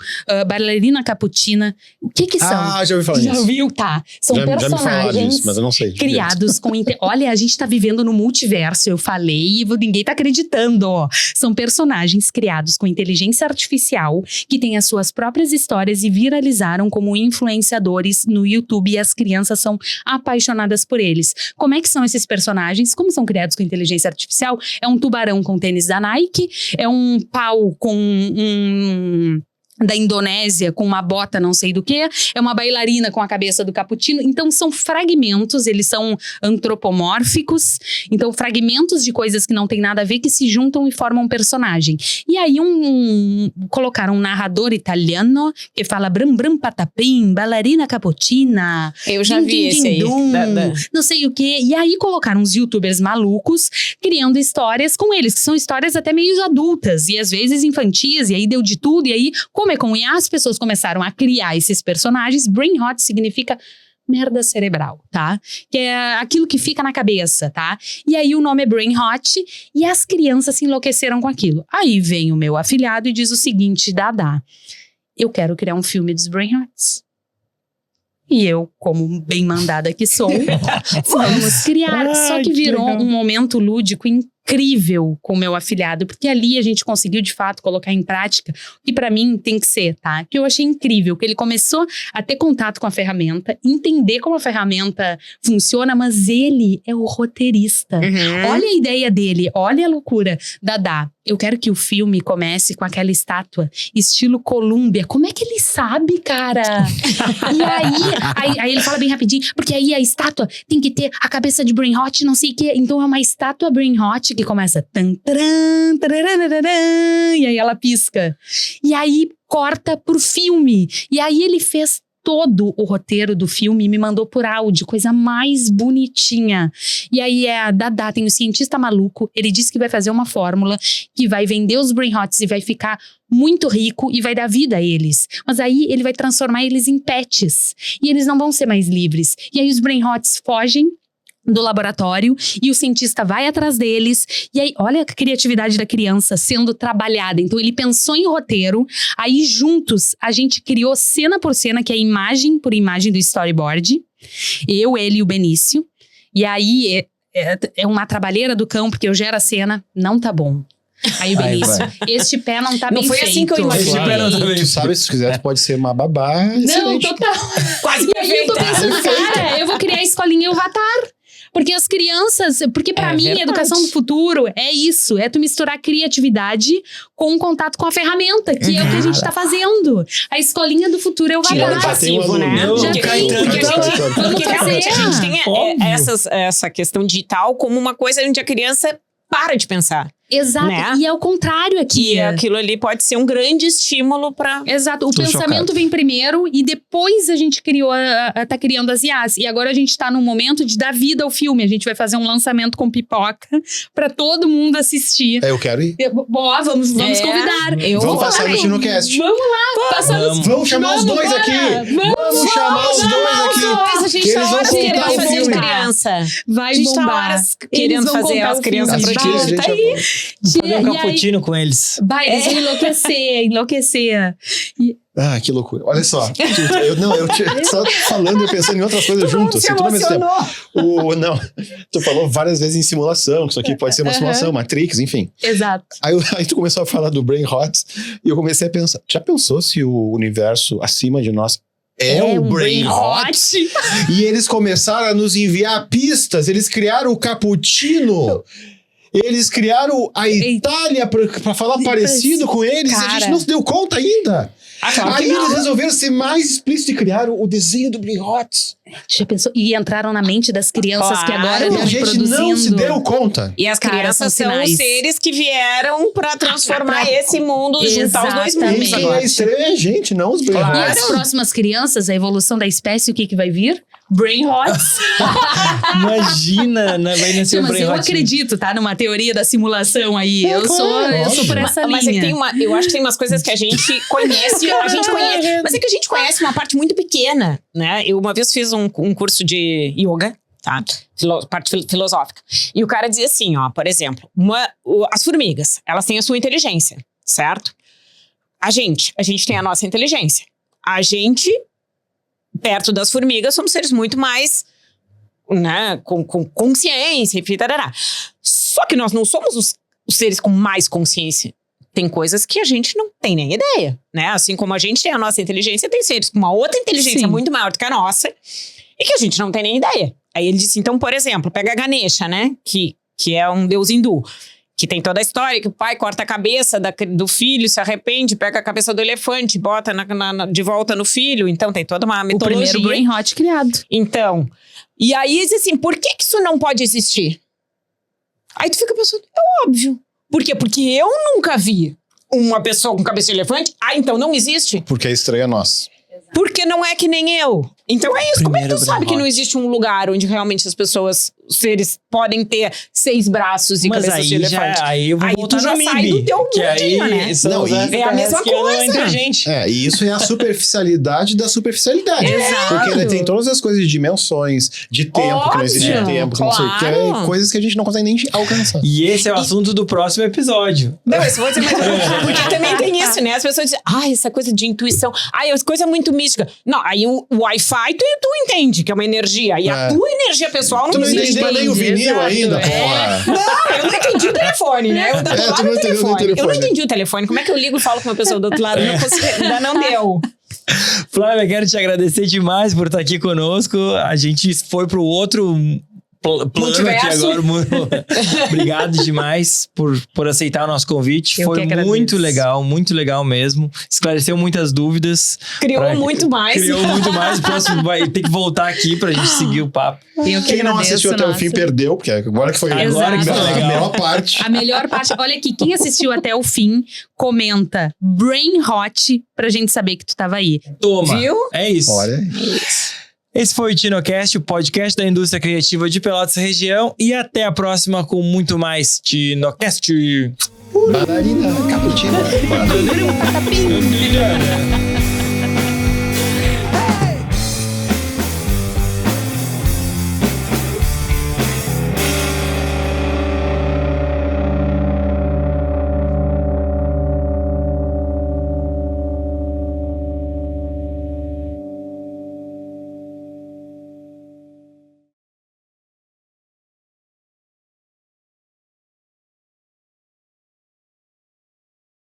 bailarina caputina. O que são? Ah, já ouvi falar Já nisso. viu? Tá. São Já me falaram personagens disso, mas eu não sei. criados com... Olha, a gente tá vivendo no multiverso, eu falei, e ninguém tá acreditando, ó. São personagens criados com inteligência artificial, que têm as suas próprias histórias e viralizaram como influenciadores no YouTube, e as crianças são apaixonadas por eles. Como é que são esses personagens? Como são criados com inteligência artificial? É um tubarão com tênis da Nike, é um pau com da Indonésia com uma bota não sei do que, é uma bailarina com a cabeça do Cappuccino. Então são fragmentos, eles são antropomórficos, então fragmentos de coisas que não tem nada a ver, que se juntam e formam um personagem. E aí colocaram um narrador italiano que fala brum brum patapim, bailarina cappuccina. Eu já vi esse aí. Não sei o que. E aí colocaram uns youtubers malucos criando histórias com eles, que são histórias até meio adultas e às vezes infantis, e aí deu de tudo, e aí com IA, as pessoas começaram a criar esses personagens. Brain Hot significa merda cerebral, tá? Que é aquilo que fica na cabeça, tá? E aí o nome é Brain Hot, e as crianças se enlouqueceram com aquilo. Aí vem o meu afilhado e diz o seguinte: Dada, eu quero criar um filme dos Brain Hots. E eu, como bem mandada que sou, vamos criar. Só que virou um momento lúdico incrível com o meu afilhado, porque ali a gente conseguiu de fato colocar em prática o que pra mim tem que ser, tá? Que eu achei incrível, que ele começou a ter contato com a ferramenta, entender como a ferramenta funciona, mas ele é o roteirista. Olha a ideia dele, olha a loucura. Dada, eu quero que o filme comece com aquela estátua estilo Colômbia. Como é que ele sabe, cara? E aí ele fala bem rapidinho, porque aí a estátua tem que ter a cabeça de Brain Hot, não sei o quê. Então é uma estátua Brain Hot que começa tan, taran, tararararam, e aí ela pisca. E aí corta pro filme. E aí ele fez todo o roteiro do filme e me mandou por áudio, coisa mais bonitinha. E aí a Dada, tem o cientista maluco, ele disse que vai fazer uma fórmula que vai vender os Brain Hots e vai ficar muito rico e vai dar vida a eles. Mas aí ele vai transformar eles em pets. E eles não vão ser mais livres. E aí os Brain Hots fogem do laboratório e o cientista vai atrás deles, e aí olha a criatividade da criança sendo trabalhada. Então ele pensou em roteiro, aí juntos a gente criou cena por cena, que é imagem por imagem do storyboard, eu, ele e o Benício. E aí é uma trabalheira do cão, porque eu gero a cena, não tá bom. Aí o Benício, este pé não tá Não bem foi feito. assim que eu imaginei. Esse pé não tá bem Tu sabe, se tu quiser, tu pode ser uma babá Não, excelente. total. Quase E aí eu tô pensando, cara, eu vou criar a escolinha Avatar. Porque as crianças, porque pra mim, verdade. a educação do futuro é isso, é tu misturar criatividade com contato com a ferramenta, que é o que a gente tá fazendo. A escolinha do futuro é o Tirando Avatar. Já tem um passivo, aluno. né? Não, Já Porque- tem, porque a gente- Vamos Porque fazer. realmente a gente tem Óbvio. essa questão digital como uma coisa onde a criança para de pensar. Exato, Né? e é o contrário aqui. E aquilo ali pode ser um grande estímulo para. Exato, o Tô pensamento chocado. vem primeiro e depois a gente tá criando as IAs. E agora a gente tá no momento de dar vida ao filme. A gente vai fazer um lançamento com pipoca pra todo mundo assistir. Eu quero ir. Boa, vamos convidar. Vamos passar no TinoCast. Vamos lá, passar no Vamos. Vamos chamar os dois bora. aqui. Vamos chamar os dois aqui. Mas a gente Que eles tá vão horas contar querendo o fazer de filme. criança. Vai A gente tá bombar. horas Eles querendo vão fazer contar as o crianças filme. pra Assistir, ti. gente, Tá aí. Fazer um E aí- cappuccino com eles. Vai, eles vão enlouquecer. Ah, que loucura. Olha só. Eu só falando e eu pensando em outras coisas junto. Se Assim, tudo ao mesmo tempo. emocionou. Não, tu falou várias vezes em simulação, que isso aqui pode ser uma simulação, Matrix, enfim. Exato. Aí tu começou a falar do Brain Rot e eu comecei a pensar, já pensou se o universo acima de nós é o Brain Rot? E eles começaram a nos enviar pistas, eles criaram o cappuccino. Eles criaram a Itália pra falar parecido com eles. A gente Cara. não se deu conta ainda. Claro que Aí não. eles resolveram ser mais explícitos e criaram o desenho do Brain Rot. Já pensou? E entraram na mente das crianças que Claro. agora E estão a gente reproduzindo. não se deu conta. E as Cara, crianças são são os sinais. seres que vieram pra transformar esse mundo, juntar os dois Exatamente. mundos Quem agora. é estranho é a gente, não os Brain Claro. E Rots. as próximas crianças, a evolução da espécie, o que vai vir? Brain Rots. Imagina, né? Vai nascer um Mas brain eu rot. acredito, tá? Numa teoria da simulação aí. É, eu claro, sou por óbvio. essa Mas é que linha. eu acho que tem umas coisas que a gente conhece, mas é que a gente conhece uma parte muito pequena, né? Eu uma vez fiz um curso de yoga, tá? Parte filosófica. E o cara dizia assim, ó, por exemplo, as formigas, elas têm a sua inteligência, certo? A gente tem a nossa inteligência. A gente, perto das formigas, somos seres muito mais, né, com consciência, enfim, tarará. Só que nós não somos os seres com mais consciência. Tem coisas que a gente não tem nem ideia, né? Assim como a gente tem a nossa inteligência, tem seres com uma outra inteligência Sim. muito maior do que a nossa e que a gente não tem nem ideia. Aí ele disse, então, por exemplo, pega Ganesha, né? Que é um deus hindu, que tem toda a história que o pai corta a cabeça do filho, se arrepende, pega a cabeça do elefante, bota de volta no filho. Então tem toda uma O mitologia. primeiro Brain Rot criado. Então, e aí diz assim, por que isso não pode existir? Aí tu fica pensando, é óbvio. Por quê? Porque eu nunca vi uma pessoa com cabeça de elefante. Ah, então não existe? Porque é estranho a nós. Porque não é que nem eu. Então é isso. Como é que tu Primeiro sabe que Brain não Rot. existe um lugar onde realmente as pessoas, os seres, podem ter 6 braços e Mas cabeças de aí, elefante? aí eu vou Aí voltar tu já no sai MIB, do teu que aí mundinho, né? são Não, os e- é a mesma que andam coisa. entre a gente. E isso é a superficialidade da superficialidade. Exato. Porque ele tem todas as coisas de dimensões, de tempo, que não existe Óbvio, tempo, que não sei o que, claro. coisas que a gente não consegue nem alcançar. E esse é o assunto do próximo episódio. Não, isso vou dizer mais porque também tem isso, né? As pessoas dizem, essa coisa de intuição, essa coisa muito mística. Não, aí o Wi-Fi tu entende que é uma energia. E a É. tua energia pessoal Tu não não existe. entendeu nem o vinil Exato, ainda, é. porra. Não, eu não entendi o telefone, né? Eu do É, outro tu lado não do entendeu telefone. o telefone. Eu não entendi o telefone. Como é que eu ligo e falo com uma pessoa do outro lado? Não consegui, ainda não deu. Flávia, quero te agradecer demais por estar aqui conosco. A gente foi pro outro plano aqui Multiverso. agora. Obrigado demais por aceitar o nosso convite. Eu Foi que agradeço. muito legal mesmo. Esclareceu muitas dúvidas. Criou muito mais. Criou muito mais. O próximo vai ter que voltar aqui pra gente seguir o papo. Eu que Quem não agradeço, assistiu até o nossa. fim perdeu, porque agora que foi Agora que foi a legal. melhor parte. A melhor parte, olha aqui, quem assistiu até o fim, comenta Brain Rot pra gente saber que tu tava aí. Toma. Viu? É isso. Olha. Esse foi o TinoCast, o podcast da indústria criativa de Pelotas região. E até a próxima com muito mais TinoCast. Banarina, cappuccino. Bandeira.